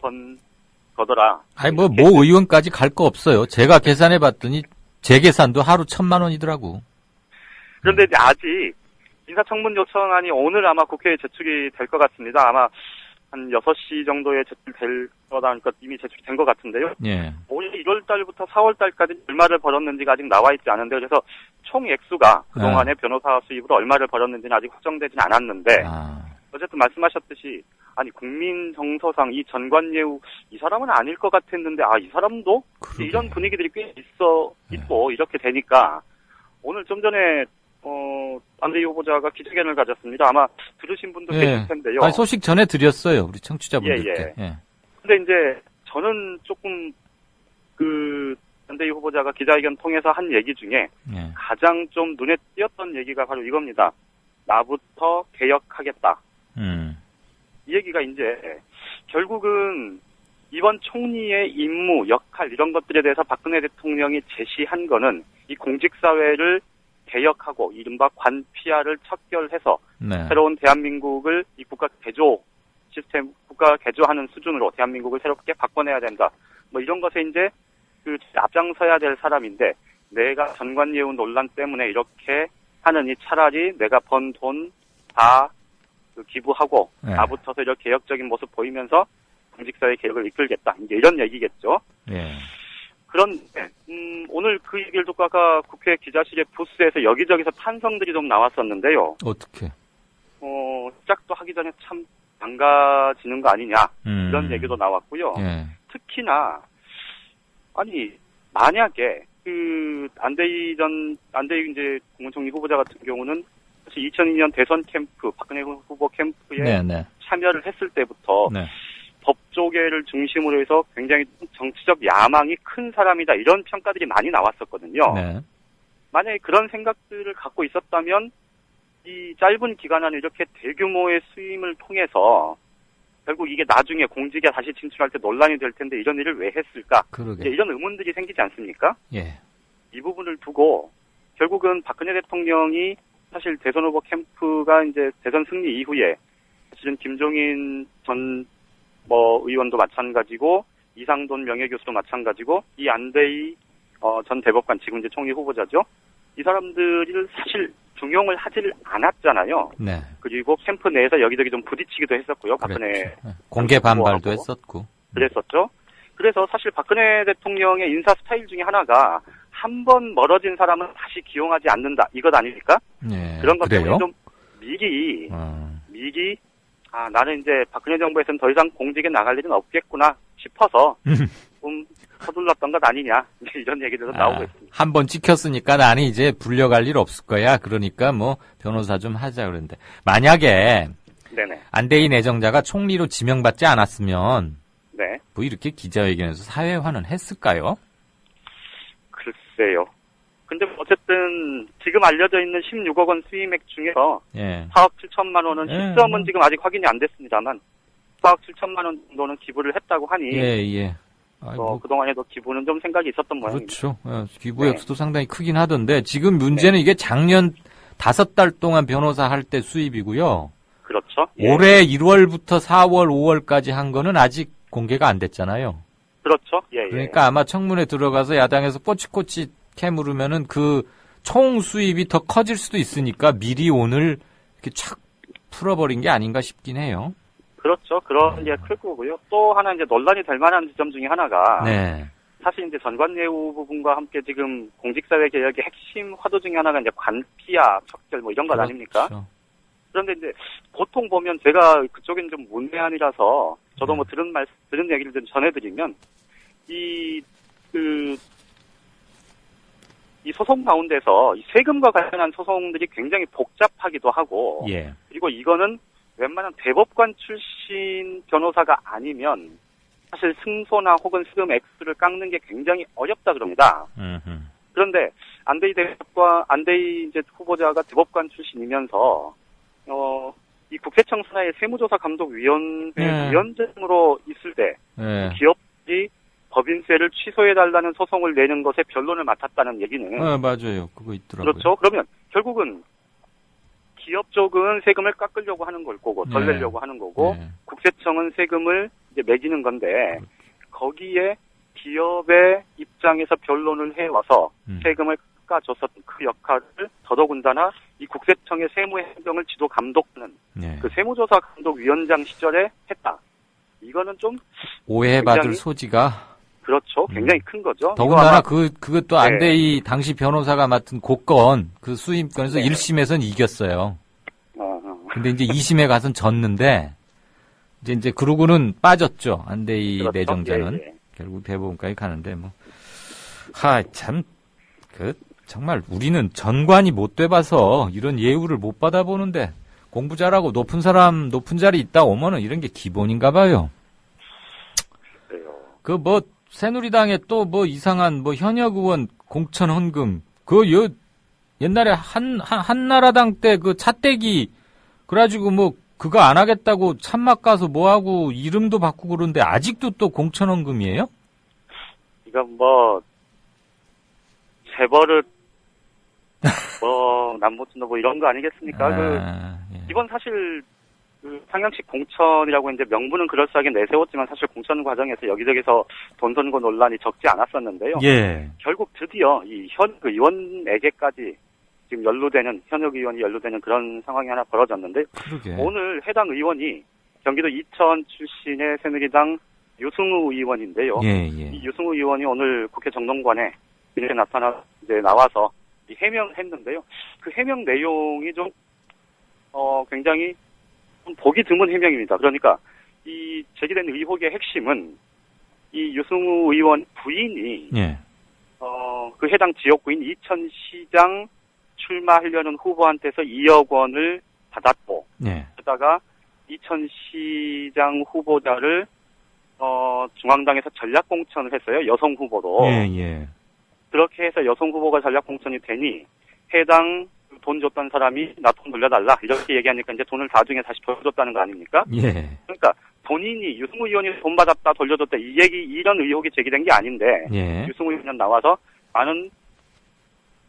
거더라. 아니 모 의원까지 갈 거 없어요. 제가 계산해봤더니 제 계산도 하루 1,000만 원이더라고. 그런데 이제 아직 인사청문 요청안이 오늘 아마 국회에 제출이 될 것 같습니다. 아마 한 6시 정도에 제출될 거다니까 이미 제출이 된 것 같은데요. 예. 올해 1월 달부터 4월 달까지 얼마를 벌었는지가 아직 나와 있지 않은데 그래서 총 액수가 그동안의 변호사 수입으로 얼마를 벌었는지는 아직 확정되진 않았는데 어쨌든 말씀하셨듯이 아니 국민 정서상 이 전관예우 이 사람은 아닐 것 같았는데 이 사람도 이런 분위기들이 꽤 있고 이렇게 되니까 오늘 좀 전에 안대희 후보자가 기자회견을 가졌습니다. 아마 들으신 분도 계실 텐데요. 소식 전해드렸어요. 우리 청취자분들께. 예. 근데 이제 저는 조금 안대희 후보자가 기자회견 통해서 한 얘기 중에 가장 좀 눈에 띄었던 얘기가 바로 이겁니다. 나부터 개혁하겠다. 이 얘기가 이제 결국은 이번 총리의 임무, 역할 이런 것들에 대해서 박근혜 대통령이 제시한 거는 이 공직사회를 개혁하고 이른바 관피아를 척결해서 새로운 대한민국을 이 국가 개조하는 수준으로 대한민국을 새롭게 바꿔내야 된다. 이런 것에 이제 앞장서야 될 사람인데 내가 전관예우 논란 때문에 이렇게 하느니 차라리 내가 번 돈 다 기부하고 나부터서 이렇게 개혁적인 모습 보이면서 공직사회 개혁을 이끌겠다. 이제 이런 얘기겠죠. 그런데 오늘 그 얘기를 듣고 아까 국회 기자실의 부스에서 여기저기서 탄성들이 좀 나왔었는데요. 어떻게? 시작도 하기 전에 참 망가지는 거 아니냐 이런 얘기도 나왔고요. 예. 특히나 아니 만약에 그 안대희 이제 국무총리 후보자 같은 경우는 사실 2002년 대선 캠프 박근혜 후보 캠프에 네네. 참여를 했을 때부터 네. 법조계를 중심으로 해서 굉장히 정치적 야망이 큰 사람이다 이런 평가들이 많이 나왔었거든요. 네. 만약에 그런 생각들을 갖고 있었다면 이 짧은 기간 안에 이렇게 대규모의 수임을 통해서 결국 이게 나중에 공직에 다시 진출할 때 논란이 될 텐데 이런 일을 왜 했을까? 그러게. 이런 의문들이 생기지 않습니까? 예. 이 부분을 두고 결국은 박근혜 대통령이 사실 대선 후보 캠프가 이제 대선 승리 이후에 사실은 김종인 전 의원도 마찬가지고 이상돈 명예교수도 마찬가지고 이 안대희 전 대법관 지금 이제 총리 후보자죠. 이 사람들을 사실 중용을 하지를 않았잖아요. 네. 그리고 캠프 내에서 여기저기 좀 부딪히기도 했었고요. 박근혜 공개 반발도 했었고. 그랬었죠. 그래서 사실 박근혜 대통령의 인사 스타일 중에 하나가 한 번 멀어진 사람은 다시 기용하지 않는다. 이것 아닙니까? 네. 그런 것 때문에 그래요? 좀 미리 나는 이제 박근혜 정부에서는 더 이상 공직에 나갈 일은 없겠구나 싶어서 좀 서둘렀던 것 아니냐 이런 얘기들도 나오고 있습니다. 한 번 찍혔으니까 나는 이제 불려갈 일 없을 거야. 그러니까 뭐 변호사 좀 하자 그러는데 만약에 네네. 안대희 내정자가 총리로 지명받지 않았으면 네. 뭐 이렇게 기자회견에서 사회화는 했을까요? 글쎄요. 근데 어쨌든 지금 알려져 있는 16억 원 수임액 중에서 예. 4억 7천만 원은 실점은 지금 아직 확인이 안 됐습니다만 4억 7천만 원 정도는 기부를 했다고 하니 예. 그동안에도 기부는 좀 생각이 있었던 모양입니다. 그렇죠. 기부 액수도 상당히 크긴 하던데 지금 문제는 이게 작년 5달 동안 변호사 할 때 수입이고요. 그렇죠. 올해 1월부터 4월, 5월까지 한 거는 아직 공개가 안 됐잖아요. 그렇죠. 그러니까 아마 청문회 들어가서 야당에서 꼬치꼬치 캐물으면은 그 총 수입이 더 커질 수도 있으니까 미리 오늘 이렇게 착 풀어버린 게 아닌가 싶긴 해요. 그렇죠. 그런 게 클 거고요. 또 하나 이제 논란이 될 만한 지점 중에 하나가 네. 사실 이제 전관예우 부분과 함께 지금 공직사회 개혁의 핵심 화두 중에 하나가 이제 관피와 척결 뭐 이런 것 아닙니까? 그런데 이제 보통 보면 제가 그쪽엔 좀 문외한이라서 저도 뭐 들은 얘기를 좀 전해드리면 이 소송 가운데서 이 세금과 관련한 소송들이 굉장히 복잡하기도 하고 그리고 이거는 웬만한 대법관 출신 변호사가 아니면 사실 승소나 혹은 세금 액수를 깎는 게 굉장히 어렵다 그럽니다. 그런데 안대희 이제 후보자가 대법관 출신이면서 이 국세청 산하의 세무조사 감독위원회 위원장으로 있을 때 기업이 법인세를 취소해달라는 소송을 내는 것에 변론을 맡았다는 얘기는 맞아요. 그거 있더라고요. 그렇죠. 그러면 결국은 기업 쪽은 세금을 깎으려고 하는 걸 거고 덜 내려고 하는 거고 국세청은 세금을 이제 매기는 건데 거기에 기업의 입장에서 변론을 해와서 세금을 깎아줬었던 그 역할을 더더군다나 이 국세청의 세무행정을 지도 감독하는 그 세무조사 감독위원장 시절에 했다. 이거는 좀 오해받을 소지가 그렇죠. 굉장히 큰 거죠. 더군다나 그것도 안대희 당시 변호사가 맡은 고건 그 수임권에서 1심에서는 이겼어요. 근데 이제 2심에 가서는 졌는데 이제 그러고는 빠졌죠. 안대희 그렇죠. 내정자는 결국 대법원까지 가는데 정말 우리는 전관이 못 돼봐서 이런 예우를 못 받아보는데 공부 잘하고 높은 사람 높은 자리 있다 오면은 이런 게 기본인가 봐요. 새누리당에 또 이상한 현역 의원 공천 헌금 옛날에 한나라당 때 그 차떼기 그래가지고 그거 안 하겠다고 참막 가서 뭐하고 이름도 바꾸고 그러는데 아직도 또 공천 헌금이에요? 이건 재벌을 남모친도 이런 거 아니겠습니까? 이번 사실 상향식 공천이라고 이제 명분은 그럴싸하게 내세웠지만 사실 공천 과정에서 여기저기서 돈 선거 논란이 적지 않았었는데요. 결국 드디어 이 현역 의원에게까지 지금 현역 의원이 연루되는 그런 상황이 하나 벌어졌는데 오늘 해당 의원이 경기도 이천 출신의 새누리당 유승우 의원인데요. 이 유승우 의원이 오늘 국회 정론관에 나와서 이 해명을 했는데요. 그 해명 내용이 좀 굉장히 좀 보기 드문 해명입니다. 그러니까 이 제기된 의혹의 핵심은 이 유승우 의원 부인이 예. 그 해당 지역구인 이천시장 출마하려는 후보한테서 2억 원을 받았고, 예. 그러다가 이천시장 후보자를 중앙당에서 전략 공천을 했어요. 여성 후보로. 예, 예. 그렇게 해서 여성 후보가 전략 공천이 되니 해당 돈 줬던 사람이 나 돈 돌려달라 이렇게 얘기하니까 이제 돈을 나중에 다시 돌려줬다는 거 아닙니까? 예. 그러니까 본인이 유승우 의원이 돈 받았다 돌려줬다 이런 의혹이 제기된 게 아닌데 예. 유승우 의원 나와서 나는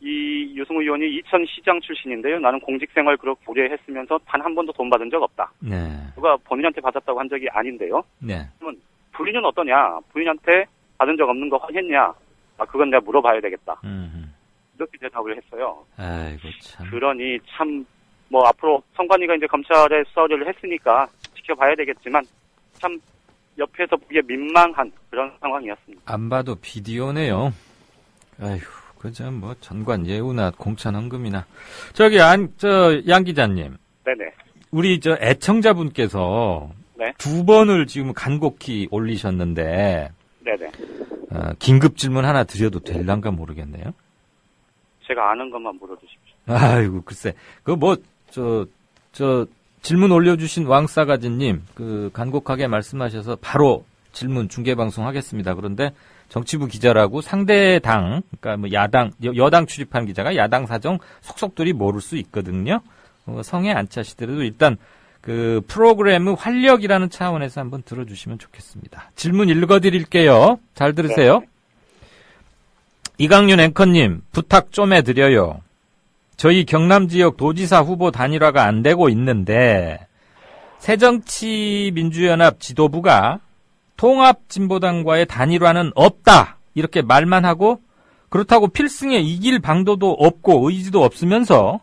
이 유승우 의원이 이천시장 출신인데요. 나는 공직생활 그렇게 오래 했으면서 단 한 번도 돈 받은 적 없다. 네. 누가 본인한테 받았다고 한 적이 아닌데요. 네. 그러면 부인은 어떠냐? 부인한테 받은 적 없는 거 확인했냐? 그건 내가 물어봐야 되겠다. 이렇게 대답을 했어요. 아이고 참. 그러니 참 뭐 앞으로 성관이가 이제 검찰에 수사를 했으니까 지켜봐야 되겠지만 참 옆에서 보기에 민망한 그런 상황이었습니다. 안 봐도 비디오네요. 아휴, 그저 뭐 전관 예우나 공천 헌금이나. 저기 양 기자님. 네네. 우리 애청자분께서 네. 2번을 지금 간곡히 올리셨는데. 네네. 긴급 질문 하나 드려도 될란가 모르겠네요. 제가 아는 것만 물어주십시오. 아이고, 글쎄. 질문 올려주신 왕싸가지님, 간곡하게 말씀하셔서 바로 질문 중계방송 하겠습니다. 그런데 정치부 기자라고 상대당, 그러니까 뭐 여당 출입한 기자가 야당 사정 속속들이 모를 수 있거든요. 성에 안 차시더라도 일단 프로그램의 활력이라는 차원에서 한번 들어주시면 좋겠습니다. 질문 읽어드릴게요. 잘 들으세요. 네. 이강윤 앵커님, 부탁 좀 해드려요. 저희 경남 지역 도지사 후보 단일화가 안 되고 있는데 새정치민주연합 지도부가 통합진보당과의 단일화는 없다 이렇게 말만 하고 그렇다고 필승에 이길 방도도 없고 의지도 없으면서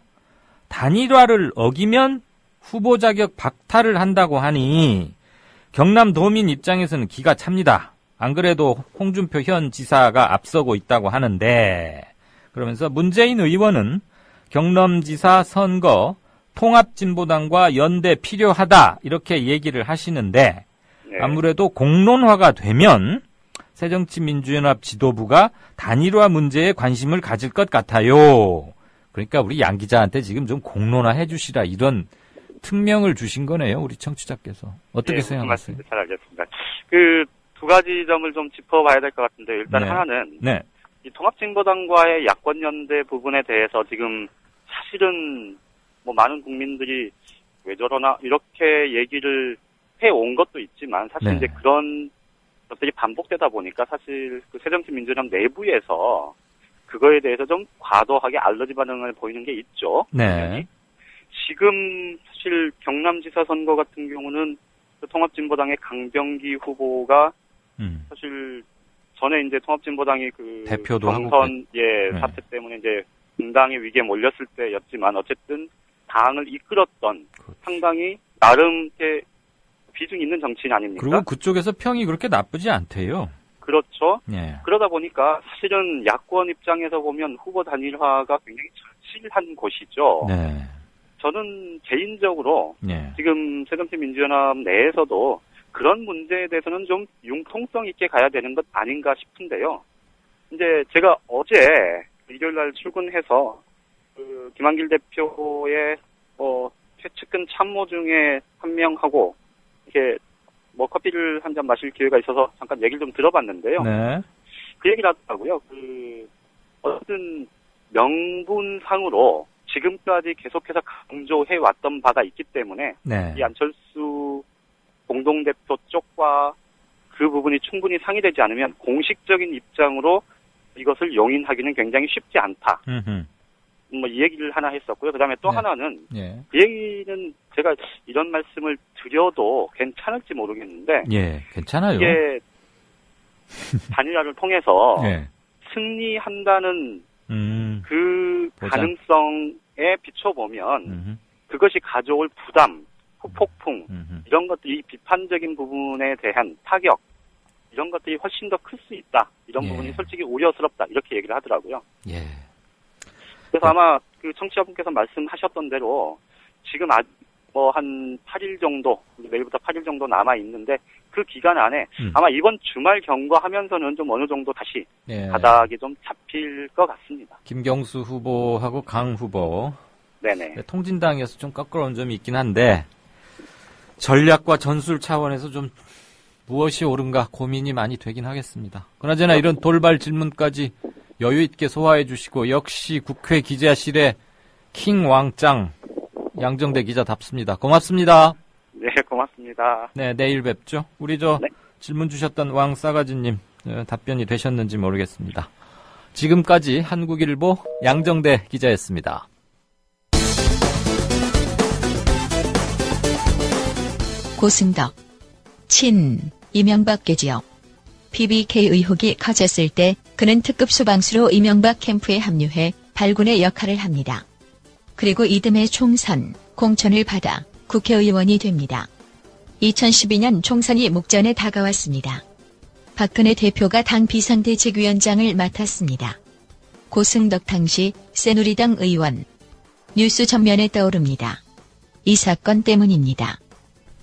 단일화를 어기면 후보 자격 박탈을 한다고 하니 경남도민 입장에서는 기가 찹니다. 안 그래도 홍준표 현 지사가 앞서고 있다고 하는데 그러면서 문재인 의원은 경남지사 선거 통합진보당과 연대 필요하다 이렇게 얘기를 하시는데 네. 아무래도 공론화가 되면 새정치민주연합 지도부가 단일화 문제에 관심을 가질 것 같아요. 그러니까 우리 양 기자한테 지금 좀 공론화해 주시라 이런 특명을 주신 거네요. 우리 청취자께서. 어떻게 생각하세요? 잘 알겠습니다. 두 가지 점을 좀 짚어봐야 될 것 같은데 일단 네. 하나는 네. 이 통합진보당과의 야권연대 부분에 대해서 지금 사실은 뭐 많은 국민들이 왜 저러나 이렇게 얘기를 해온 것도 있지만 사실 네. 이제 그런 것들이 반복되다 보니까 사실 새정치민주연합 내부에서 그거에 대해서 좀 과도하게 알러지 반응을 보이는 게 있죠. 네. 지금 사실 경남지사 선거 같은 경우는 통합진보당의 강병기 후보가 사실 전에 이제 통합진보당이 대표도 경선 하고 사태 때문에 이제 분당의 위기에 몰렸을 때였지만 어쨌든 당을 이끌었던 상당히 나름 비중 있는 정치인 아닙니까? 그리고 그쪽에서 평이 그렇게 나쁘지 않대요. 그렇죠. 예. 그러다 보니까 사실은 야권 입장에서 보면 후보 단일화가 굉장히 절실한 곳이죠. 네. 저는 개인적으로 예. 지금 새정치민주연합 내에서도 그런 문제에 대해서는 좀 융통성 있게 가야 되는 것 아닌가 싶은데요. 이제 제가 어제 일요일 날 출근해서 김한길 대표의 최측근 참모 중에 한 명하고 이렇게 커피를 한 잔 마실 기회가 있어서 잠깐 얘기를 좀 들어봤는데요. 네. 그 얘기를 하더라고요. 어쨌든 명분상으로 지금까지 계속해서 강조해 왔던 바가 있기 때문에 네. 이 안철수 공동대표 쪽과 그 부분이 충분히 상의되지 않으면 공식적인 입장으로 이것을 용인하기는 굉장히 쉽지 않다. 이 얘기를 하나 했었고요. 그다음에 또 네. 하나는 예. 그 얘기는 제가 이런 말씀을 드려도 괜찮을지 모르겠는데 예, 괜찮아요. 이게 단일화를 통해서 예. 승리한다는 그 보장. 가능성에 비춰보면 그것이 가져올 부담, 폭풍 이런 것들이 비판적인 부분에 대한 타격 이런 것들이 훨씬 더 클 수 있다. 이런 예. 부분이 솔직히 우려스럽다. 이렇게 얘기를 하더라고요. 예. 그래서 아마 청취자분께서 말씀하셨던 대로 지금 뭐 한 8일 정도, 내일부터 8일 정도 남아 있는데 그 기간 안에 아마 이번 주말 경과하면서는 좀 어느 정도 다시 바닥이 좀 잡힐 것 같습니다. 김경수 후보하고 강 후보. 네네. 통진당에서 좀 껄끄러운 점이 있긴 한데 전략과 전술 차원에서 좀 무엇이 옳은가 고민이 많이 되긴 하겠습니다. 그나저나 이런 돌발 질문까지 여유 있게 소화해 주시고 역시 국회 기자실의 킹 왕짱 양정대 기자답습니다. 고맙습니다. 네, 고맙습니다. 네, 내일 뵙죠. 우리 질문 주셨던 왕 싸가지님 답변이 되셨는지 모르겠습니다. 지금까지 한국일보 양정대 기자였습니다. 고승덕, 친, 이명박 지역. PBK 의혹이 커졌을 때 그는 특급 수방수로 이명박 캠프에 합류해 발군의 역할을 합니다. 그리고 이듬해 총선, 공천을 받아 국회의원이 됩니다. 2012년 총선이 목전에 다가왔습니다. 박근혜 대표가 당 비상대책위원장을 맡았습니다. 고승덕 당시 새누리당 의원. 뉴스 전면에 떠오릅니다. 이 사건 때문입니다.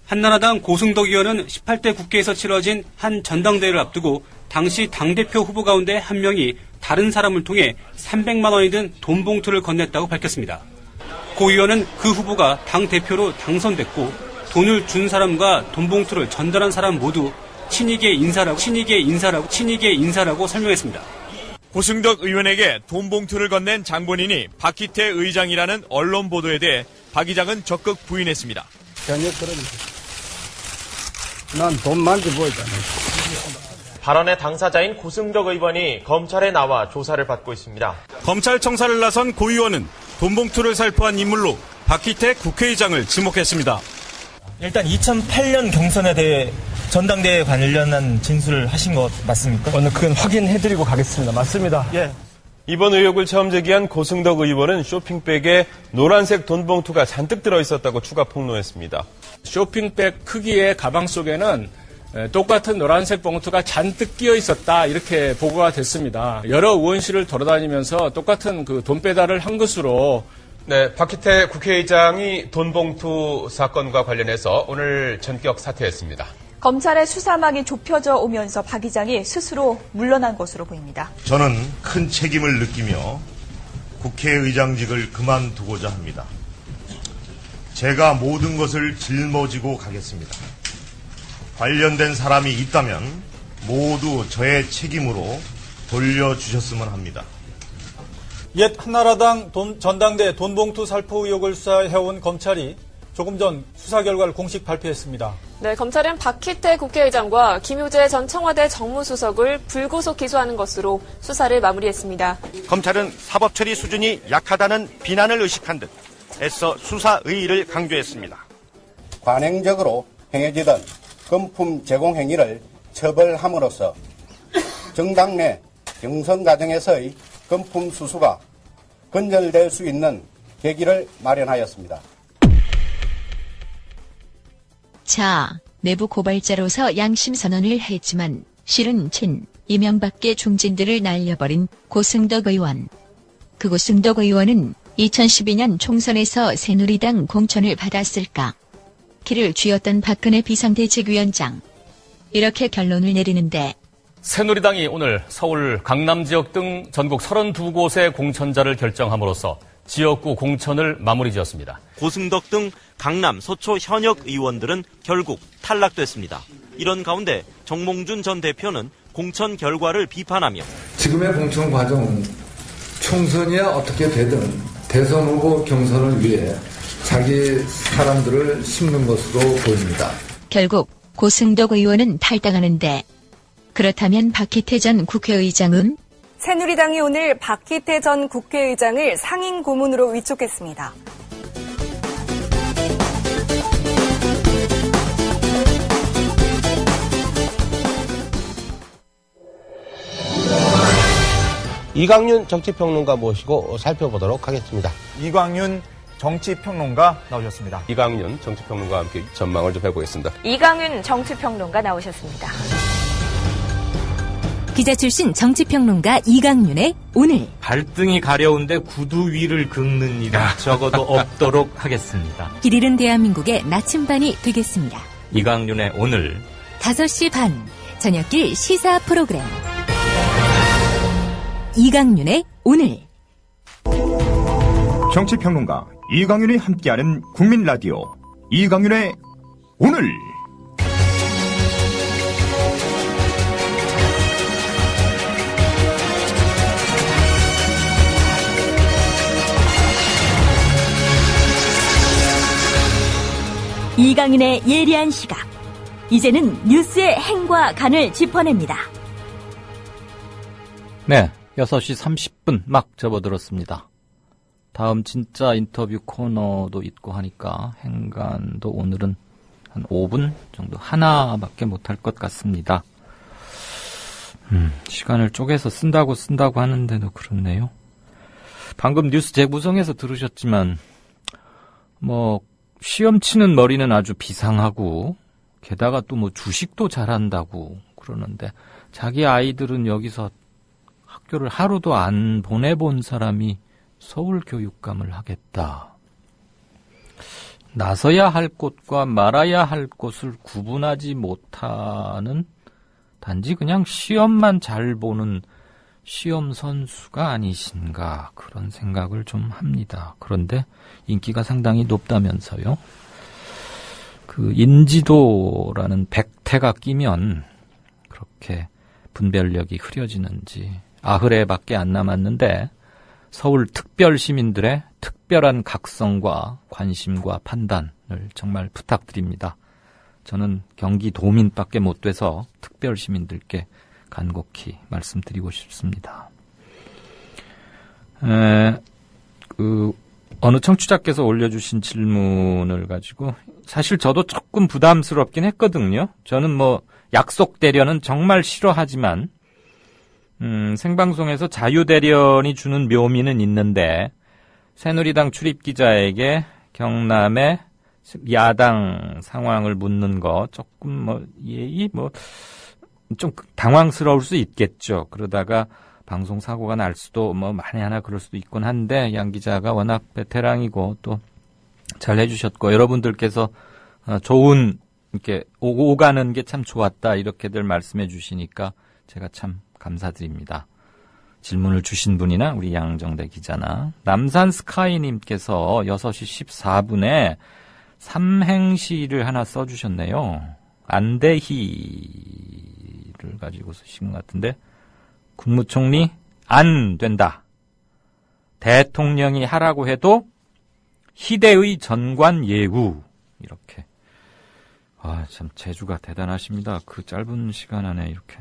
한나라당 고승덕 의원은 18대 국회에서 치러진 한 전당대회를 앞두고 당시 당대표 후보 가운데 한 명이 다른 사람을 통해 300만 원이 든 돈 봉투를 건넸다고 밝혔습니다. 고 의원은 그 후보가 당대표로 당선됐고 돈을 준 사람과 돈 봉투를 전달한 사람 모두 친이계 인사라고 설명했습니다. 고승덕 의원에게 돈 봉투를 건넨 장본인이 박희태 의장이라는 언론 보도에 대해 박 의장은 적극 부인했습니다. 전혀 그러면 난 돈 만져보이잖아. 발언의 당사자인 고승덕 의원이 검찰에 나와 조사를 받고 있습니다. 검찰 청사를 나선 고 의원은 돈 봉투를 살포한 인물로 박희태 국회의장을 지목했습니다. 일단 2008년 경선에 대해 전당대회 관련한 진술을 하신 것 맞습니까? 오늘 그건 확인해드리고 가겠습니다. 맞습니다. 예. 이번 의혹을 처음 제기한 고승덕 의원은 쇼핑백에 노란색 돈 봉투가 잔뜩 들어있었다고 추가 폭로했습니다. 쇼핑백 크기의 가방 속에는 똑같은 노란색 봉투가 잔뜩 끼어 있었다 이렇게 보고가 됐습니다. 여러 의원실을 돌아다니면서 똑같은 그 돈 배달을 한 것으로. 네, 박희태 국회의장이 돈 봉투 사건과 관련해서 오늘 전격 사퇴했습니다. 검찰의 수사망이 좁혀져 오면서 박 의장이 스스로 물러난 것으로 보입니다. 저는 큰 책임을 느끼며 국회의장직을 그만두고자 합니다. 제가 모든 것을 짊어지고 가겠습니다. 관련된 사람이 있다면 모두 저의 책임으로 돌려주셨으면 합니다. 옛 한나라당 전당대 돈봉투 살포 의혹을 수사해온 검찰이 조금 전 수사 결과를 공식 발표했습니다. 네, 검찰은 박희태 국회의장과 김효재 전 청와대 정무수석을 불구속 기소하는 것으로 수사를 마무리했습니다. 검찰은 사법처리 수준이 약하다는 비난을 의식한 듯 애써 수사 의의를 강조했습니다. 관행적으로 행해지던 금품 제공 행위를 처벌함으로써 정당 내 경선 과정에서의 금품 수수가 근절될 수 있는 계기를 마련하였습니다. 자, 내부 고발자로서 양심 선언을 했지만 실은 친 이명박계 중진들을 날려버린 고승덕 의원. 그 고승덕 의원은 2012년 총선에서 새누리당 공천을 받았을까? 길을 쥐었던 박근혜 비상대책위원장. 이렇게 결론을 내리는데 새누리당이 오늘 서울, 강남 지역 등 전국 32곳의 공천자를 결정함으로써 지역구 공천을 마무리 지었습니다. 고승덕 등 강남, 서초 현역 의원들은 결국 탈락됐습니다. 이런 가운데 정몽준 전 대표는 공천 결과를 비판하며 지금의 공천 과정은 총선이야 어떻게 되든 대선 후보 경선을 위해 자기 사람들을 심는 것으로 보입니다. 결국 고승덕 의원은 탈당하는데 그렇다면 박희태 전 국회의장은? 새누리당이 오늘 박희태 전 국회의장을 상임 고문으로 위촉했습니다. 이광윤 정치평론가 모시고 살펴보도록 하겠습니다. 이광윤 정치평론가 나오셨습니다. 이광윤 정치평론가와 함께 전망을 좀 해보겠습니다. 이광윤 정치평론가 나오셨습니다. 기자 출신 정치평론가 이강윤의 오늘. 발등이 가려운데 구두 위를 긁는 일은 적어도 없도록 하겠습니다. 길 잃은 대한민국의 나침반이 되겠습니다. 이강윤의 오늘 5시 반 저녁길 시사 프로그램 이강윤의 오늘. 정치평론가 이강윤이 함께하는 국민라디오 이강윤의 오늘. 이강윤의 예리한 시각. 이제는 뉴스의 행과 간을 짚어냅니다. 네, 6시 30분 막 접어들었습니다. 다음 진짜 인터뷰 코너도 있고 하니까 행간도 오늘은 한 5분 정도 하나밖에 못할 것 같습니다. 시간을 쪼개서 쓴다고 하는데도 그렇네요. 방금 뉴스 재구성에서 들으셨지만 시험 치는 머리는 아주 비상하고 게다가 또 주식도 잘한다고 그러는데 자기 아이들은 여기서 학교를 하루도 안 보내본 사람이 서울교육감을 하겠다. 나서야 할 곳과 말아야 할 곳을 구분하지 못하는 단지 그냥 시험만 잘 보는 시험 선수가 아니신가 그런 생각을 좀 합니다. 그런데 인기가 상당히 높다면서요. 그 인지도라는 백태가 끼면 그렇게 분별력이 흐려지는지 아흐레밖에 안 남았는데 서울 특별 시민들의 특별한 각성과 관심과 판단을 정말 부탁드립니다. 저는 경기도민밖에 못 돼서 특별 시민들께 간곡히 말씀드리고 싶습니다. 어느 청취자께서 올려주신 질문을 가지고 사실 저도 조금 부담스럽긴 했거든요. 저는 약속대련은 정말 싫어하지만 생방송에서 자유대련이 주는 묘미는 있는데 새누리당 출입기자에게 경남의 야당 상황을 묻는 거 조금 좀 당황스러울 수 있겠죠. 그러다가 방송 사고가 날 수도 만에 하나 그럴 수도 있곤 한데 양 기자가 워낙 베테랑이고 또 잘 해주셨고 여러분들께서 좋은 이렇게 오가는 게 참 좋았다 이렇게들 말씀해 주시니까 제가 참 감사드립니다. 질문을 주신 분이나 우리 양정대 기자나 남산 스카이님께서 6시 14분에 삼행시를 하나 써주셨네요. 안대희를 가지고 쓰신 것 같은데 국무총리 안 된다. 대통령이 하라고 해도 희대의 전관 예우. 이렇게. 참 재주가 대단하십니다. 그 짧은 시간 안에 이렇게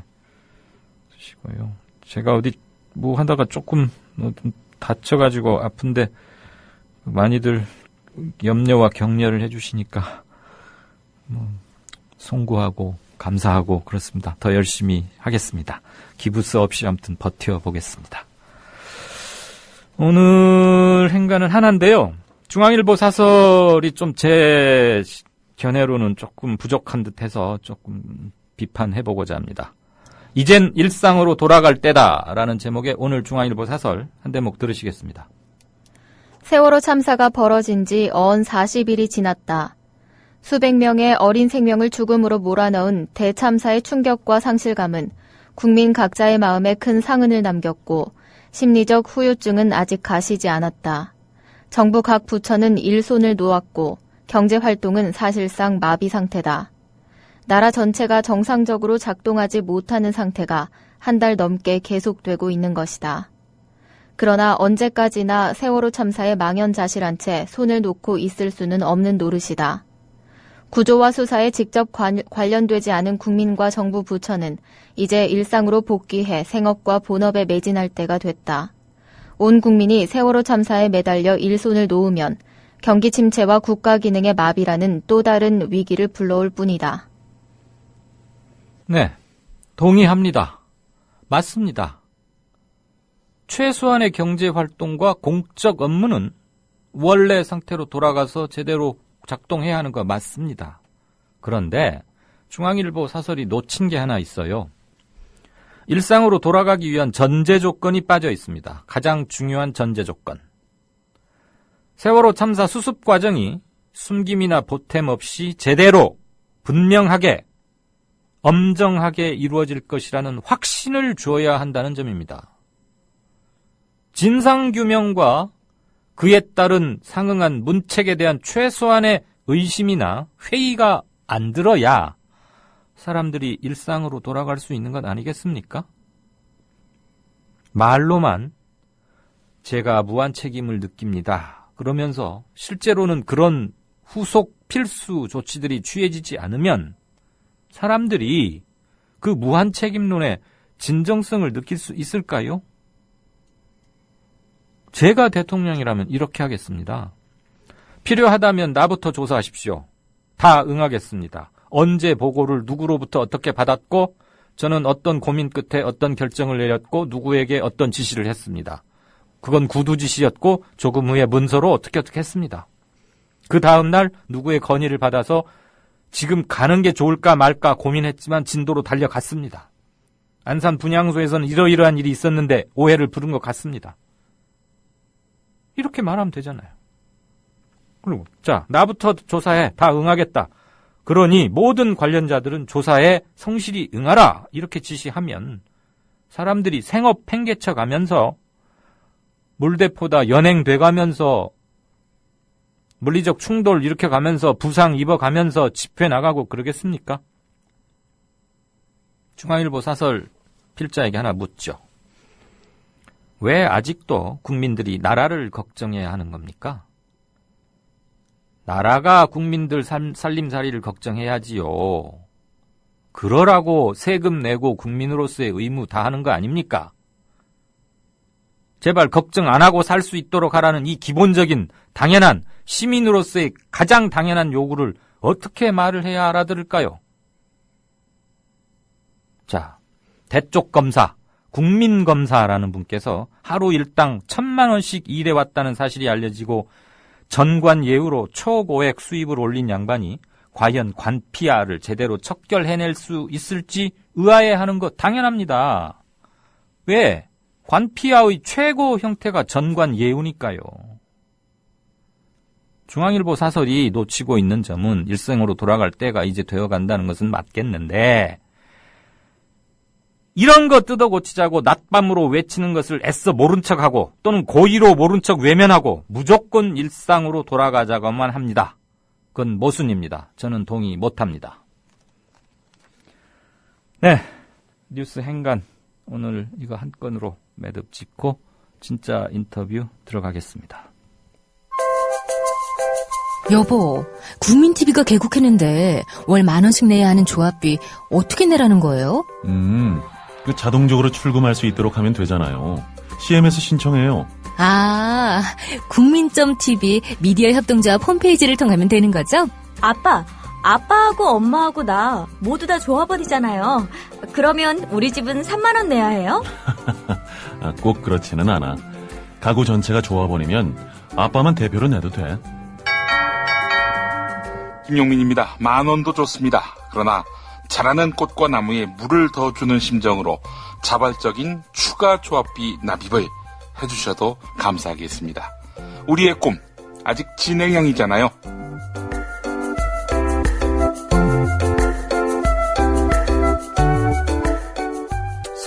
쓰시고요. 제가 어디 하다가 조금 다쳐가지고 아픈데 많이들 염려와 격려를 해주시니까 송구하고 감사하고 그렇습니다. 더 열심히 하겠습니다. 기부스 없이 아무튼 버텨보겠습니다. 오늘 행간은 하나인데요. 중앙일보 사설이 좀 제 견해로는 조금 부족한 듯해서 조금 비판해보고자 합니다. 이젠 일상으로 돌아갈 때다라는 제목의 오늘 중앙일보 사설 한 대목 들으시겠습니다. 세월호 참사가 벌어진 지 어언 40일이 지났다. 수백 명의 어린 생명을 죽음으로 몰아넣은 대참사의 충격과 상실감은 국민 각자의 마음에 큰 상흔을 남겼고 심리적 후유증은 아직 가시지 않았다. 정부 각 부처는 일손을 놓았고 경제활동은 사실상 마비 상태다. 나라 전체가 정상적으로 작동하지 못하는 상태가 한 달 넘게 계속되고 있는 것이다. 그러나 언제까지나 세월호 참사에 망연자실한 채 손을 놓고 있을 수는 없는 노릇이다. 구조와 수사에 직접 관련되지 않은 국민과 정부 부처는 이제 일상으로 복귀해 생업과 본업에 매진할 때가 됐다. 온 국민이 세월호 참사에 매달려 일손을 놓으면 경기 침체와 국가 기능의 마비라는 또 다른 위기를 불러올 뿐이다. 네, 동의합니다. 맞습니다. 최소한의 경제활동과 공적 업무는 원래 상태로 돌아가서 제대로 작동해야 하는 거 맞습니다. 그런데 중앙일보 사설이 놓친 게 하나 있어요. 일상으로 돌아가기 위한 전제 조건이 빠져 있습니다. 가장 중요한 전제 조건. 세월호 참사 수습 과정이 숨김이나 보탬 없이 제대로 분명하게 엄정하게 이루어질 것이라는 확신을 주어야 한다는 점입니다. 진상규명과 그에 따른 상응한 문책에 대한 최소한의 의심이나 회의가 안 들어야 사람들이 일상으로 돌아갈 수 있는 것 아니겠습니까? 말로만 제가 무한 책임을 느낍니다. 그러면서 실제로는 그런 후속 필수 조치들이 취해지지 않으면 사람들이 그 무한 책임론의 진정성을 느낄 수 있을까요? 제가 대통령이라면 이렇게 하겠습니다. 필요하다면 나부터 조사하십시오. 다 응하겠습니다. 언제 보고를 누구로부터 어떻게 받았고 저는 어떤 고민 끝에 어떤 결정을 내렸고 누구에게 어떤 지시를 했습니다. 그건 구두 지시였고 조금 후에 문서로 어떻게 했습니다. 그 다음 날 누구의 건의를 받아서 지금 가는 게 좋을까 말까 고민했지만 진도로 달려갔습니다. 안산 분향소에서는 이러이러한 일이 있었는데 오해를 부른 것 같습니다. 이렇게 말하면 되잖아요. 그리고 자, 나부터 조사해. 다 응하겠다. 그러니 모든 관련자들은 조사에 성실히 응하라. 이렇게 지시하면 사람들이 생업 팽개쳐 가면서 물대포다 연행돼 가면서 물리적 충돌 일으켜가면서 부상 입어가면서 집회 나가고 그러겠습니까? 중앙일보 사설 필자에게 하나 묻죠. 왜 아직도 국민들이 나라를 걱정해야 하는 겁니까? 나라가 국민들 살림살이를 걱정해야지요. 그러라고 세금 내고 국민으로서의 의무 다하는 거 아닙니까? 제발 걱정 안 하고 살 수 있도록 하라는 이 기본적인 당연한 시민으로서의 가장 당연한 요구를 어떻게 말을 해야 알아들을까요? 자, 대쪽검사, 국민검사라는 분께서 하루 일당 1,000만 원씩 일해왔다는 사실이 알려지고 전관 예우로 초고액 수입을 올린 양반이 과연 관피아를 제대로 척결해낼 수 있을지 의아해하는 거 당연합니다. 왜? 관피아의 최고 형태가 전관 예우니까요. 중앙일보 사설이 놓치고 있는 점은 일생으로 돌아갈 때가 이제 되어간다는 것은 맞겠는데 이런 거 뜯어 고치자고 낮밤으로 외치는 것을 애써 모른 척하고 또는 고의로 모른 척 외면하고 무조건 일상으로 돌아가자고만 합니다. 그건 모순입니다. 저는 동의 못합니다. 네, 뉴스 행간 오늘 이거 한 건으로 매듭 짓고 진짜 인터뷰 들어가겠습니다. 여보, 국민TV가 개국했는데 월 10,000원씩 내야 하는 조합비 어떻게 내라는 거예요? 그 자동적으로 출금할 수 있도록 하면 되잖아요. CM에서 신청해요. 아, 국민.tv 미디어 협동조합 홈페이지를 통하면 되는 거죠? 아빠하고 엄마하고 나 모두 다 조합원이잖아요. 그러면 우리 집은 3만 원 내야 해요? 꼭 그렇지는 않아. 가구 전체가 조합원이면 아빠만 대표로 내도 돼. 김용민입니다. 10,000원도 좋습니다. 그러나 자라는 꽃과 나무에 물을 더 주는 심정으로 자발적인 추가 조합비 납입을 해주셔도 감사하겠습니다. 우리의 꿈 아직 진행형이잖아요.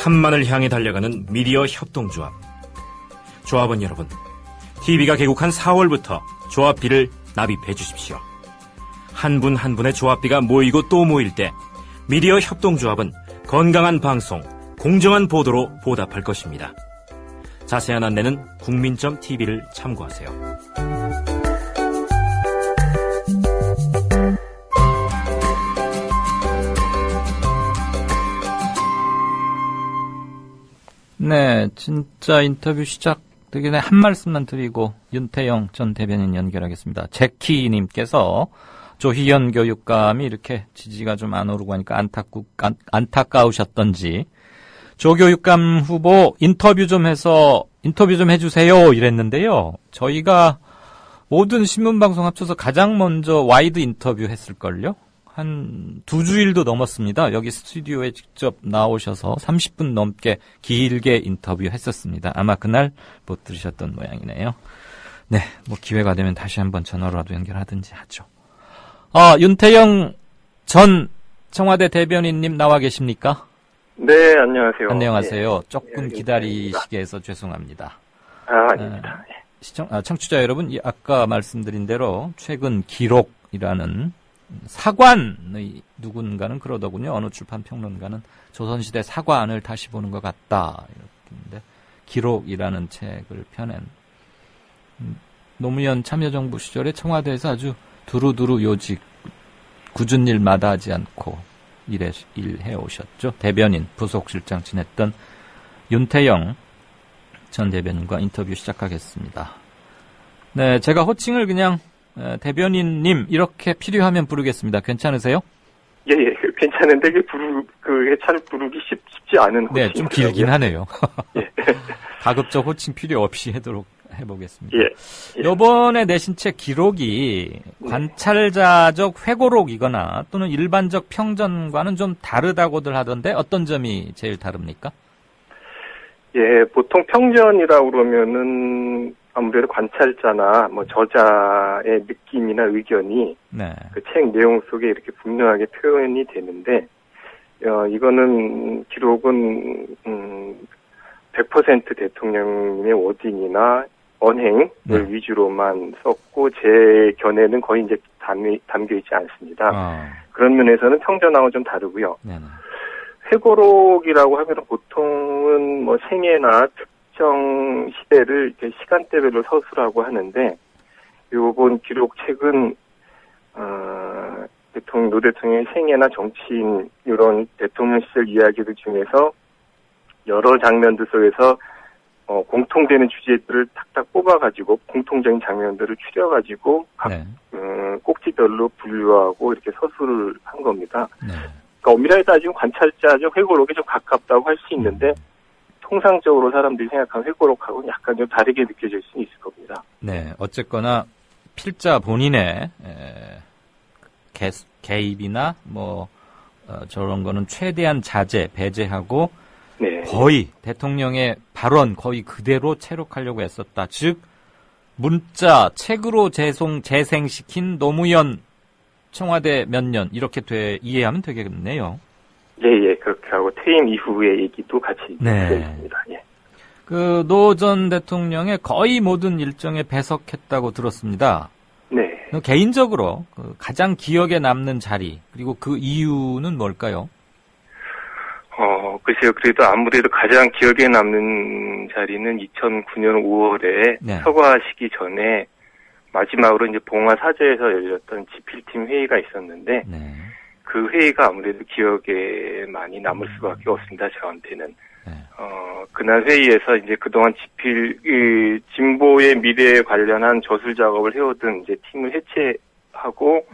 3만을 향해 달려가는 미디어 협동조합. 조합원 여러분, TV가 개국한 4월부터 조합비를 납입해 주십시오. 한 분 한 분의 조합비가 모이고 또 모일 때 미디어 협동조합은 건강한 방송, 공정한 보도로 보답할 것입니다. 자세한 안내는 국민.tv를 참고하세요. 네, 진짜 인터뷰 시작되기 전에 한 말씀만 드리고 윤태영 전 대변인 연결하겠습니다. 제키님께서 조희연 교육감이 이렇게 지지가 좀 안 오르고 하니까 안타까우셨던지 조 교육감 후보 인터뷰 좀 해주세요 이랬는데요. 저희가 모든 신문방송 합쳐서 가장 먼저 와이드 인터뷰 했을걸요. 한 2주일도 넘었습니다. 여기 스튜디오에 직접 나오셔서 30분 넘게 길게 인터뷰했었습니다. 아마 그날 못 들으셨던 모양이네요. 네, 뭐 기회가 되면 다시 한번 전화로라도 연결하든지 하죠. 윤태영 전 청와대 대변인님 나와 계십니까? 네, 안녕하세요. 안녕하세요. 예. 조금 기다리시게 해서 죄송합니다. 아닙니다. 청취자 여러분, 아까 말씀드린 대로 최근 기록이라는 사관의 누군가는 그러더군요. 어느 출판 평론가는 조선시대 사관을 다시 보는 것 같다. 이렇게 기록이라는 책을 펴낸 노무현 참여정부 시절에 청와대에서 아주 두루두루 요직 굳은 일 마다하지 않고 일해 오셨죠. 대변인, 부속실장 지냈던 윤태영 전 대변인과 인터뷰 시작하겠습니다. 네, 제가 호칭을 그냥 대변인님 이렇게 필요하면 부르겠습니다. 괜찮으세요? 예, 괜찮은데 잘 부르기 쉽지 않은 호칭. 네, 좀 길긴 하네요. 예. 가급적 호칭 필요 없이 해보겠습니다. 예. 이번에 내신 책 기록이 관찰자적 회고록이거나 또는 일반적 평전과는 좀 다르다고들 하던데 어떤 점이 제일 다릅니까? 예, 보통 평전이라고 그러면은 아무래도 관찰자나 뭐 저자의 느낌이나 의견이 그 책 내용 속에 이렇게 분명하게 표현이 되는데 이거는 기록은 100% 대통령님의 워딩이나 언행을 위주로만 썼고 제 견해는 거의 이제 담겨 있지 않습니다. 그런 면에서는 평전하고 좀 다르고요. 회고록이라고 하면 보통은 뭐 생애나 특정 시대를 이렇게 시간대별로 서술하고 하는데 요번 기록책은 노 대통령의 생애나 정치인 이런 대통령 시절 이야기들 중에서 여러 장면들 속에서 공통되는 주제들을 탁탁 뽑아가지고 공통적인 장면들을 추려가지고 각 꼭지별로 분류하고 이렇게 서술을 한 겁니다. 그러니까 엄밀하게 따지면 관찰자적 회고록에 좀 가깝다고 할 수 있는데 통상적으로 사람들이 생각하는 회고록하고는 약간 좀 다르게 느껴질 수 있을 겁니다. 네, 어쨌거나 필자 본인의 개입이나 뭐 저런 거는 최대한 자제, 배제하고 거의 대통령의 발언 거의 그대로 채록하려고 했었다. 즉 문자 책으로 재생시킨 노무현 청와대 몇 년 이렇게 이해하면 되겠네요. 예, 그렇게 하고 퇴임 이후의 얘기도 같이 있습니다. 예. 그 노 전 대통령의 거의 모든 일정에 배석했다고 들었습니다. 네. 개인적으로 가장 기억에 남는 자리 그리고 그 이유는 뭘까요? 글쎄요. 그래도 아무래도 가장 기억에 남는 자리는 2009년 5월에 서거하시기 전에 마지막으로 이제 봉화 사저에서 열렸던 지필팀 회의가 있었는데 그 회의가 아무래도 기억에 많이 남을 수밖에 없습니다. 저한테는. 그날 회의에서 이제 그동안 진보의 미래에 관련한 저술 작업을 해오던 이제 팀을 해체하고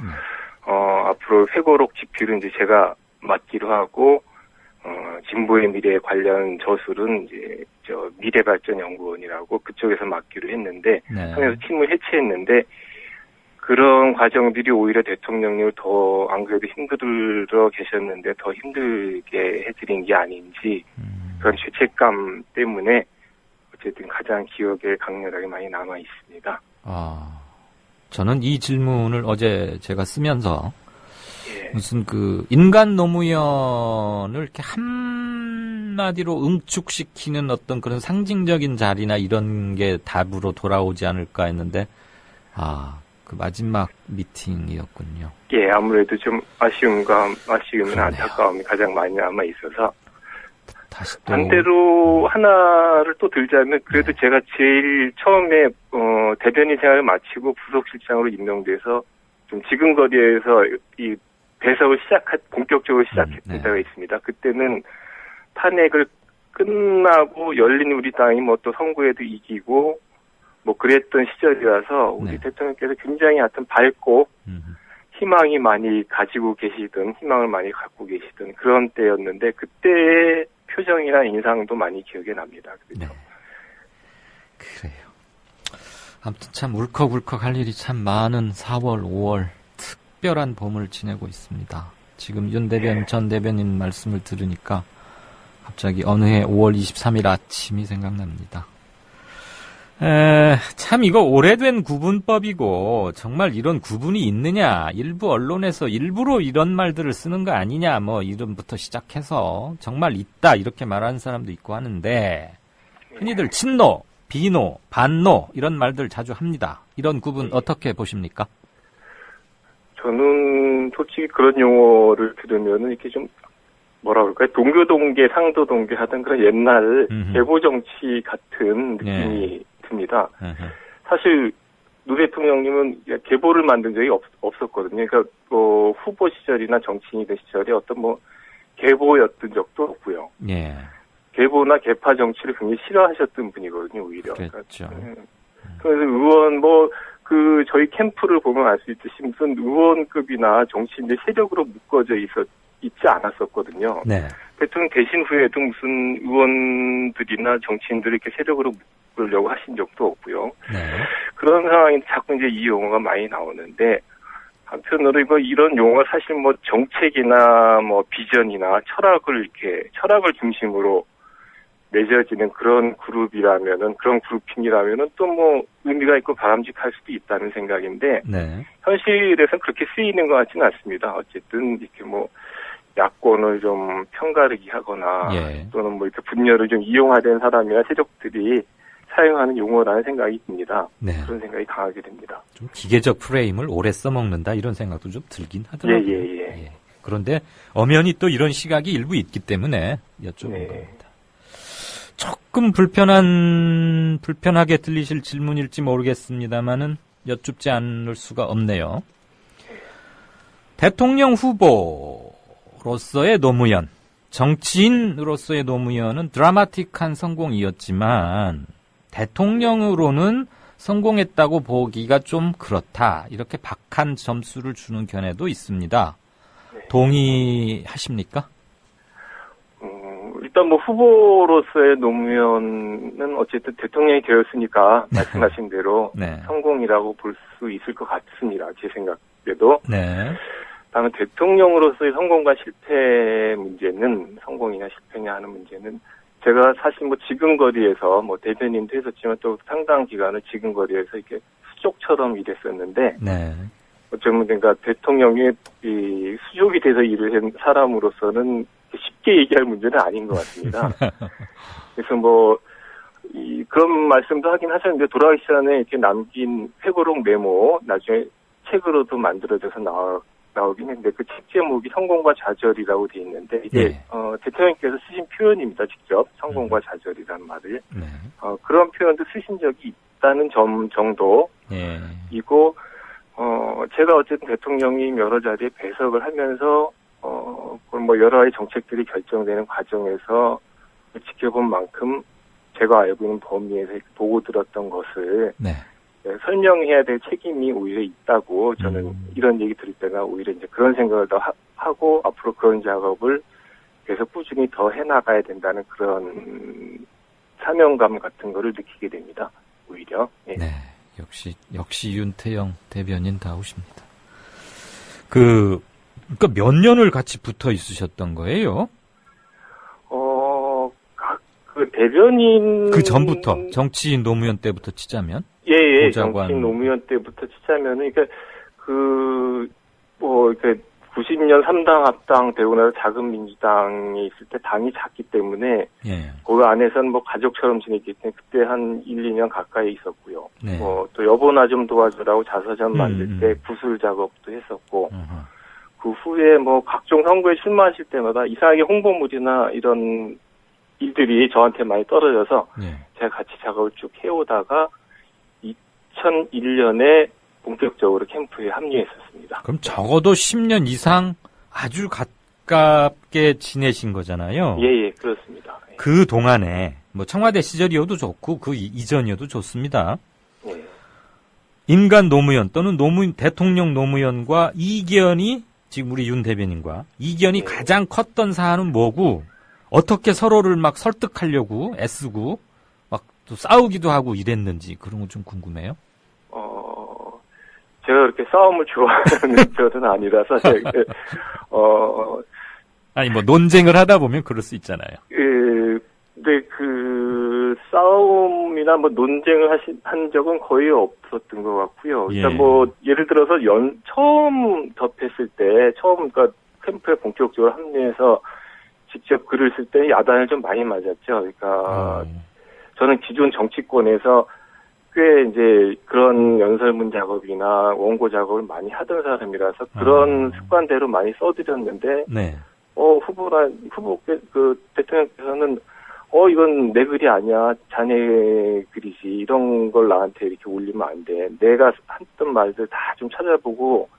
앞으로 회고록 집필은 이제 제가 맡기로 하고 진보의 미래에 관련 저술은 이제 미래발전연구원이라고 그쪽에서 맡기로 했는데 하면서 팀을 해체했는데 그런 과정들이 오히려 대통령님을 더 안 그래도 힘들어 계셨는데 더 힘들게 해드린 게 아닌지 그런 죄책감 때문에 어쨌든 가장 기억에 강렬하게 많이 남아 있습니다. 저는 이 질문을 어제 제가 쓰면서 무슨 인간 노무현을 이렇게 한마디로 응축시키는 어떤 그런 상징적인 자리나 이런 게 답으로 돌아오지 않을까 했는데 그 마지막 미팅이었군요. 예, 아무래도 좀 아쉬움이나 안타까움이 가장 많이 남아 있어서 반대로 하나를 또 들자면 그래도 제가 제일 처음에 대변인 생활을 마치고 부속실장으로 임명돼서 좀 지근거리에서 이 배석을 본격적으로 시작했던 때가 있습니다. 그때는 탄핵을 끝나고 열린 우리 당이 뭐 또 선거에도 이기고 뭐 그랬던 시절이라서 우리 대통령께서 굉장히 하여튼 밝고 희망을 많이 갖고 계시던 그런 때였는데 그때의 표정이나 인상도 많이 기억에 납니다. 그렇죠? 그래요. 아무튼 참 울컥울컥 할 일이 참 많은 4월, 5월 특별한 봄을 지내고 있습니다. 지금 윤 대변인, 전 대변인 말씀을 들으니까 갑자기 어느 해 5월 23일 아침이 생각납니다. 참 이거 오래된 구분법이고 정말 이런 구분이 있느냐, 일부 언론에서 일부러 이런 말들을 쓰는 거 아니냐, 뭐 이름부터 시작해서 정말 있다 이렇게 말하는 사람도 있고 하는데, 흔히들 친노, 비노, 반노 이런 말들 자주 합니다. 이런 구분 어떻게 보십니까? 저는 솔직히 그런 용어를 들으면은 이렇게 좀 뭐라 그럴까요? 동교동계, 상도동계 하던 그런 옛날 계보정치 같은 느낌이 듭니다. 사실 노 대통령님은 계보를 만든 적이 없었거든요. 그러니까 후보 시절이나 정치인이던 시절에 어떤 뭐 계보였던 적도 없고요. 예. 계보나 계파 정치를 굉장히 싫어하셨던 분이거든요, 오히려. 그렇죠. 그래서 의원 저희 캠프를 보면 알 수 있듯이 무슨 의원급이나 정치인들 세력으로 묶어져 있지 않았었거든요. 네. 대통령 되신 후에도 무슨 의원들이나 정치인들을 이렇게 세력으로 묶으려고 하신 적도 없고요. 네. 그런 상황인데 자꾸 이제 이 용어가 많이 나오는데, 한편으로 이런 용어가 사실 뭐 정책이나 뭐 비전이나 철학을 중심으로 맺어지는 그런 그룹이라면은, 그런 그룹핑이라면은 또 뭐 의미가 있고 바람직할 수도 있다는 생각인데, 네. 현실에서 그렇게 쓰이는 것 같지는 않습니다. 어쨌든 이렇게 뭐 야권을 좀 편가르기 하거나 또는 뭐 이렇게 분열을 좀 이용하는 사람이나 세력들이 사용하는 용어라는 생각이 듭니다. 네. 그런 생각이 강하게 됩니다. 좀 기계적 프레임을 오래 써먹는다 이런 생각도 좀 들긴 하더라고요. 예. 그런데 엄연히 또 이런 시각이 일부 있기 때문에 여쭤본 겁니다. 조금 불편하게 들리실 질문일지 모르겠습니다만은 여쭙지 않을 수가 없네요. 대통령 후보로서의 노무현, 정치인으로서의 노무현은 드라마틱한 성공이었지만 대통령으로는 성공했다고 보기가 좀 그렇다. 이렇게 박한 점수를 주는 견해도 있습니다. 동의하십니까? 일단 뭐 후보로서의 노무현은 어쨌든 대통령이 되었으니까 말씀하신 대로 성공이라고 볼 수 있을 것 같습니다. 제 생각에도. 네. 다만 대통령으로서의 성공과 실패 문제는, 성공이냐 실패냐 하는 문제는, 제가 사실 뭐 지근거리에서 뭐 대변인도 했었지만 또 상당 기간을 지근거리에서 이렇게 수족처럼 일했었는데, 어쩌면 그러니까 대통령의 이 수족이 돼서 일을 한 사람으로서는 쉽게 얘기할 문제는 아닌 것 같습니다. 그래서 뭐 그런 말씀도 하긴 하셨는데, 돌아가기 전에 이렇게 남긴 회고록 메모 나중에 책으로도 만들어져서 나오긴 했는데, 그 책 제목이 성공과 좌절이라고 돼 있는데, 이게 대통령께서 쓰신 표현입니다. 직접 성공과 좌절이라는 말을 그런 표현도 쓰신 적이 있다는 점 정도이고, 제가 어쨌든 대통령이 여러 자리에 배석을 하면서 뭐 여러 가지 정책들이 결정되는 과정에서 지켜본 만큼 제가 알고 있는 범위에서 보고 들었던 것을 설명해야 될 책임이 오히려 있다고, 저는 이런 얘기 들을 때나 오히려 이제 그런 생각을 더 하고 앞으로 그런 작업을 계속 꾸준히 더 해나가야 된다는 그런 사명감 같은 거를 느끼게 됩니다. 오히려. 네. 역시 윤태영 대변인다우십니다. 그러니까 몇 년을 같이 붙어 있으셨던 거예요? 그 대변인. 그 전부터, 정치인 노무현 때부터 치자면? 예, 정치인 노무현 때부터 치자면은, 그러니까, 이렇게 90년 3당 합당 되고 나서 작은 민주당에 있을 때 당이 작기 때문에, 그 안에서는 뭐 가족처럼 지냈기 때문에 그때 한 1, 2년 가까이 있었고요. 또 여보나 좀 도와주라고 자서전 만들 때 구술 작업도 했었고, 그 후에 뭐 각종 선거에 출마하실 때마다 이상하게 홍보물이나 이런 일들이 저한테 많이 떨어져서 제가 같이 작업을 쭉 해오다가 2001년에 본격적으로 캠프에 합류했었습니다. 그럼 적어도 10년 이상 아주 가깝게 지내신 거잖아요. 예, 그렇습니다. 그 동안에 뭐 청와대 시절이어도 좋고 그 이전이어도 좋습니다. 인간 노무현 또는 대통령 노무현과 이견이, 지금 우리 윤 대변인과 이견이 가장 컸던 사안은 뭐고, 어떻게 서로를 막 설득하려고 애쓰고 막 또 싸우기도 하고 이랬는지, 그런 거 좀 궁금해요. 제가 그렇게 싸움을 좋아하는 저는 아니라서, 아니, 뭐, 논쟁을 하다 보면 그럴 수 있잖아요. 근데 싸움이나 뭐 논쟁을 한 적은 거의 없었던 것 같고요. 예. 그러니까 뭐, 예를 들어서 처음 접했을 때, 그러니까 캠프에 본격적으로 합류해서 직접 글을 쓸 때 야단을 좀 많이 맞았죠. 그러니까, 저는 기존 정치권에서 꽤 이제 그런 연설문 작업이나 원고 작업을 많이 하던 사람이라서 그런 습관대로 많이 써드렸는데, 네. 대통령께서는, 이건 내 글이 아니야. 자네 글이지. 이런 걸 나한테 이렇게 올리면 안 돼. 내가 했던 말들 다 좀 찾아보고,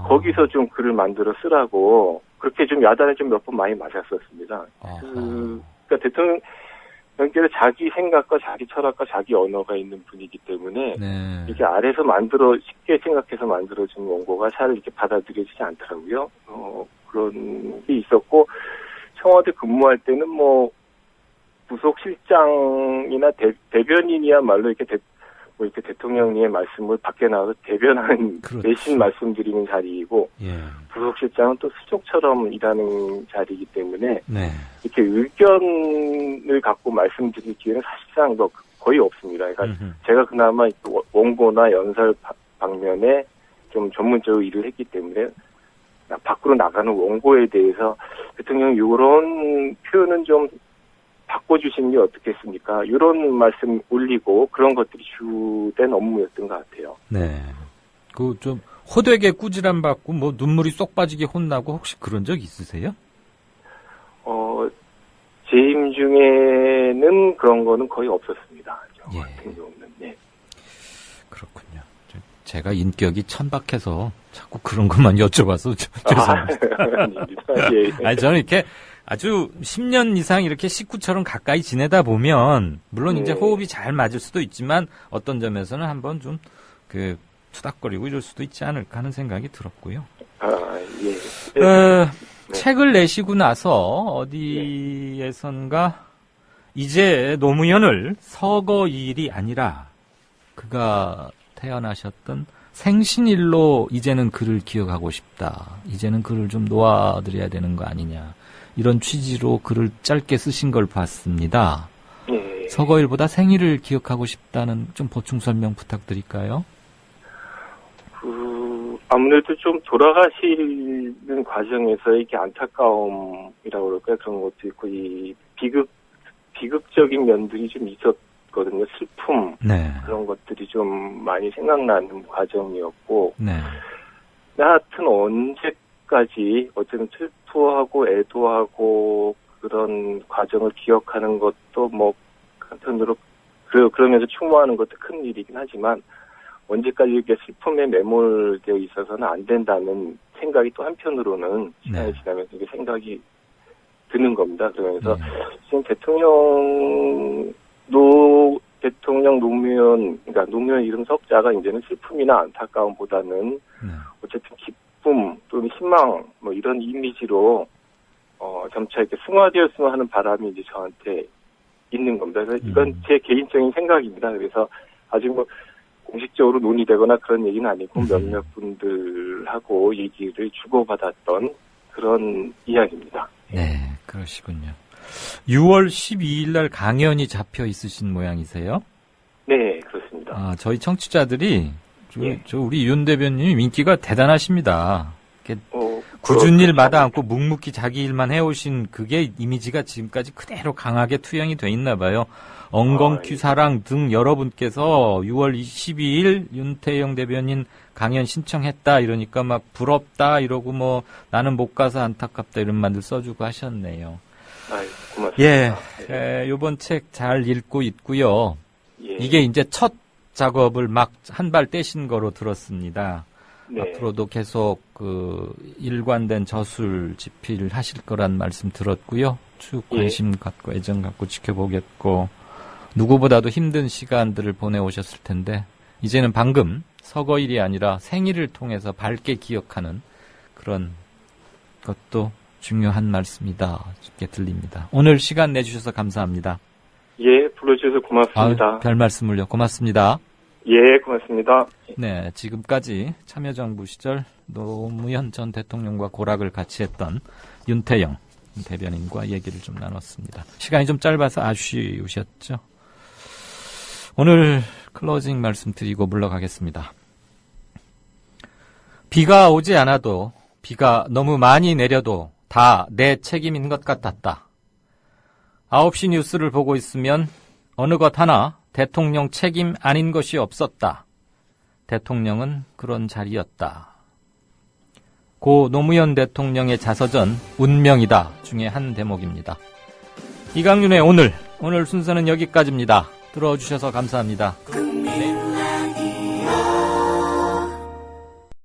거기서 좀 글을 만들어 쓰라고, 그렇게 좀 야단을 좀 몇 번 많이 맞았었습니다. 그러니까 대통령께서 자기 생각과 자기 철학과 자기 언어가 있는 분이기 때문에, 네. 이렇게 아래서 쉽게 생각해서 만들어진 원고가 잘 이렇게 받아들여지지 않더라고요. 그런 게 있었고, 청와대 근무할 때는 부속실장이나 대변인이야말로 이렇게 이렇게 대통령님의 말씀을 밖에 나와서 대변하는 대신 말씀드리는 자리이고, 부속실장은 또 수족처럼 일하는 자리이기 때문에, 네. 이렇게 의견을 갖고 말씀드릴 기회는 사실상 거의 없습니다. 그러니까 제가 그나마 원고나 연설 방면에 좀 전문적으로 일을 했기 때문에, 밖으로 나가는 원고에 대해서 대통령이 이런 표현은 좀 바꿔주시는 게 어떻겠습니까? 이런 말씀 올리고 그런 것들이 주된 업무였던 것 같아요. 네. 좀 호되게 꾸지람 받고 눈물이 쏙 빠지게 혼나고 혹시 그런 적 있으세요? 재임 중에는 그런 거는 거의 없었습니다. 저 같은 경우는. 네. 그렇군요. 제가 인격이 천박해서 자꾸 그런 것만 여쭤봐서 죄송합니다. 아니, 저는 이렇게 아주 10년 이상 이렇게 식구처럼 가까이 지내다 보면, 물론 이제 호흡이 잘 맞을 수도 있지만, 어떤 점에서는 한번 좀, 투닥거리고 이럴 수도 있지 않을까 하는 생각이 들었고요. 책을 내시고 나서 어디에선가 이제 노무현을 서거일이 아니라 그가 태어나셨던 생신일로 이제는 그를 기억하고 싶다. 이제는 그를 좀 놓아드려야 되는 거 아니냐. 이런 취지로 글을 짧게 쓰신 걸 봤습니다. 서거일보다 생일을 기억하고 싶다는 좀 보충 설명 부탁드릴까요? 아무래도 좀 돌아가시는 과정에서 이렇게 안타까움이라고 그럴까요? 그런 것도 있고, 이 비극적인 면들이 좀 있었거든요. 슬픔. 네. 그런 것들이 좀 많이 생각나는 과정이었고, 네. 하여튼 언제까지 어쨌든 슬퍼하고 애도하고 그런 과정을 기억하는 것도 한편으로 그러면서 추모하는 것도 큰 일이긴 하지만, 언제까지 이렇게 슬픔에 매몰되어 있어서는 안 된다는 생각이 또 한편으로는 시간이 지나면서 이게 생각이 드는 겁니다. 그러면서 지금 대통령 노무현, 그러니까 노무현 이름 석자가 이제는 슬픔이나 안타까움보다는 어쨌든 기쁨 또는 희망 이런 이미지로 점차 이렇게 승화되었으면 하는 바람이 이제 저한테 있는 겁니다. 그래서 이건 제 개인적인 생각입니다. 그래서 아직 공식적으로 논의되거나 그런 얘기는 아니고 몇몇 분들하고 얘기를 주고받았던 그런 이야기입니다. 네, 그러시군요. 6월 12일 날 강연이 잡혀 있으신 모양이세요? 네, 그렇습니다. 저희 청취자들이 우리 윤 대변인님 인기가 대단하십니다. 굳은 일 마다 않고 묵묵히 자기 일만 해오신 그게 이미지가 지금까지 그대로 강하게 투영이 돼 있나 봐요. 엉겅퀴 사랑 등 여러분께서 6월 22일 윤태영 대변인 강연 신청했다 이러니까 막 부럽다 이러고 나는 못 가서 안타깝다 이런 말들 써주고 하셨네요. 고맙습니다. 요번 책 잘 읽고 있고요. 이게 이제 첫 작업을 막 한 발 떼신 거로 들었습니다. 앞으로도 계속 일관된 저술 집필 하실 거란 말씀 들었고요. 쭉 관심 갖고 애정 갖고 지켜보겠고, 누구보다도 힘든 시간들을 보내오셨을 텐데 이제는 방금 서거일이 아니라 생일을 통해서 밝게 기억하는 그런 것도 중요한 말씀이다 이렇게 들립니다. 오늘 시간 내주셔서 감사합니다. 불러주셔서 고맙습니다. 별 말씀을요. 고맙습니다. 예, 고맙습니다. 네, 지금까지 참여정부 시절 노무현 전 대통령과 고락을 같이 했던 윤태영 대변인과 얘기를 좀 나눴습니다. 시간이 좀 짧아서 아쉬우셨죠? 오늘 클로징 말씀 드리고 물러가겠습니다. 비가 오지 않아도 비가 너무 많이 내려도 다 내 책임인 것 같았다. 9시 뉴스를 보고 있으면 어느 것 하나 대통령 책임 아닌 것이 없었다. 대통령은 그런 자리였다. 고 노무현 대통령의 자서전 운명이다 중에 한 대목입니다. 이강윤의 오늘 순서는 여기까지입니다. 들어주셔서 감사합니다.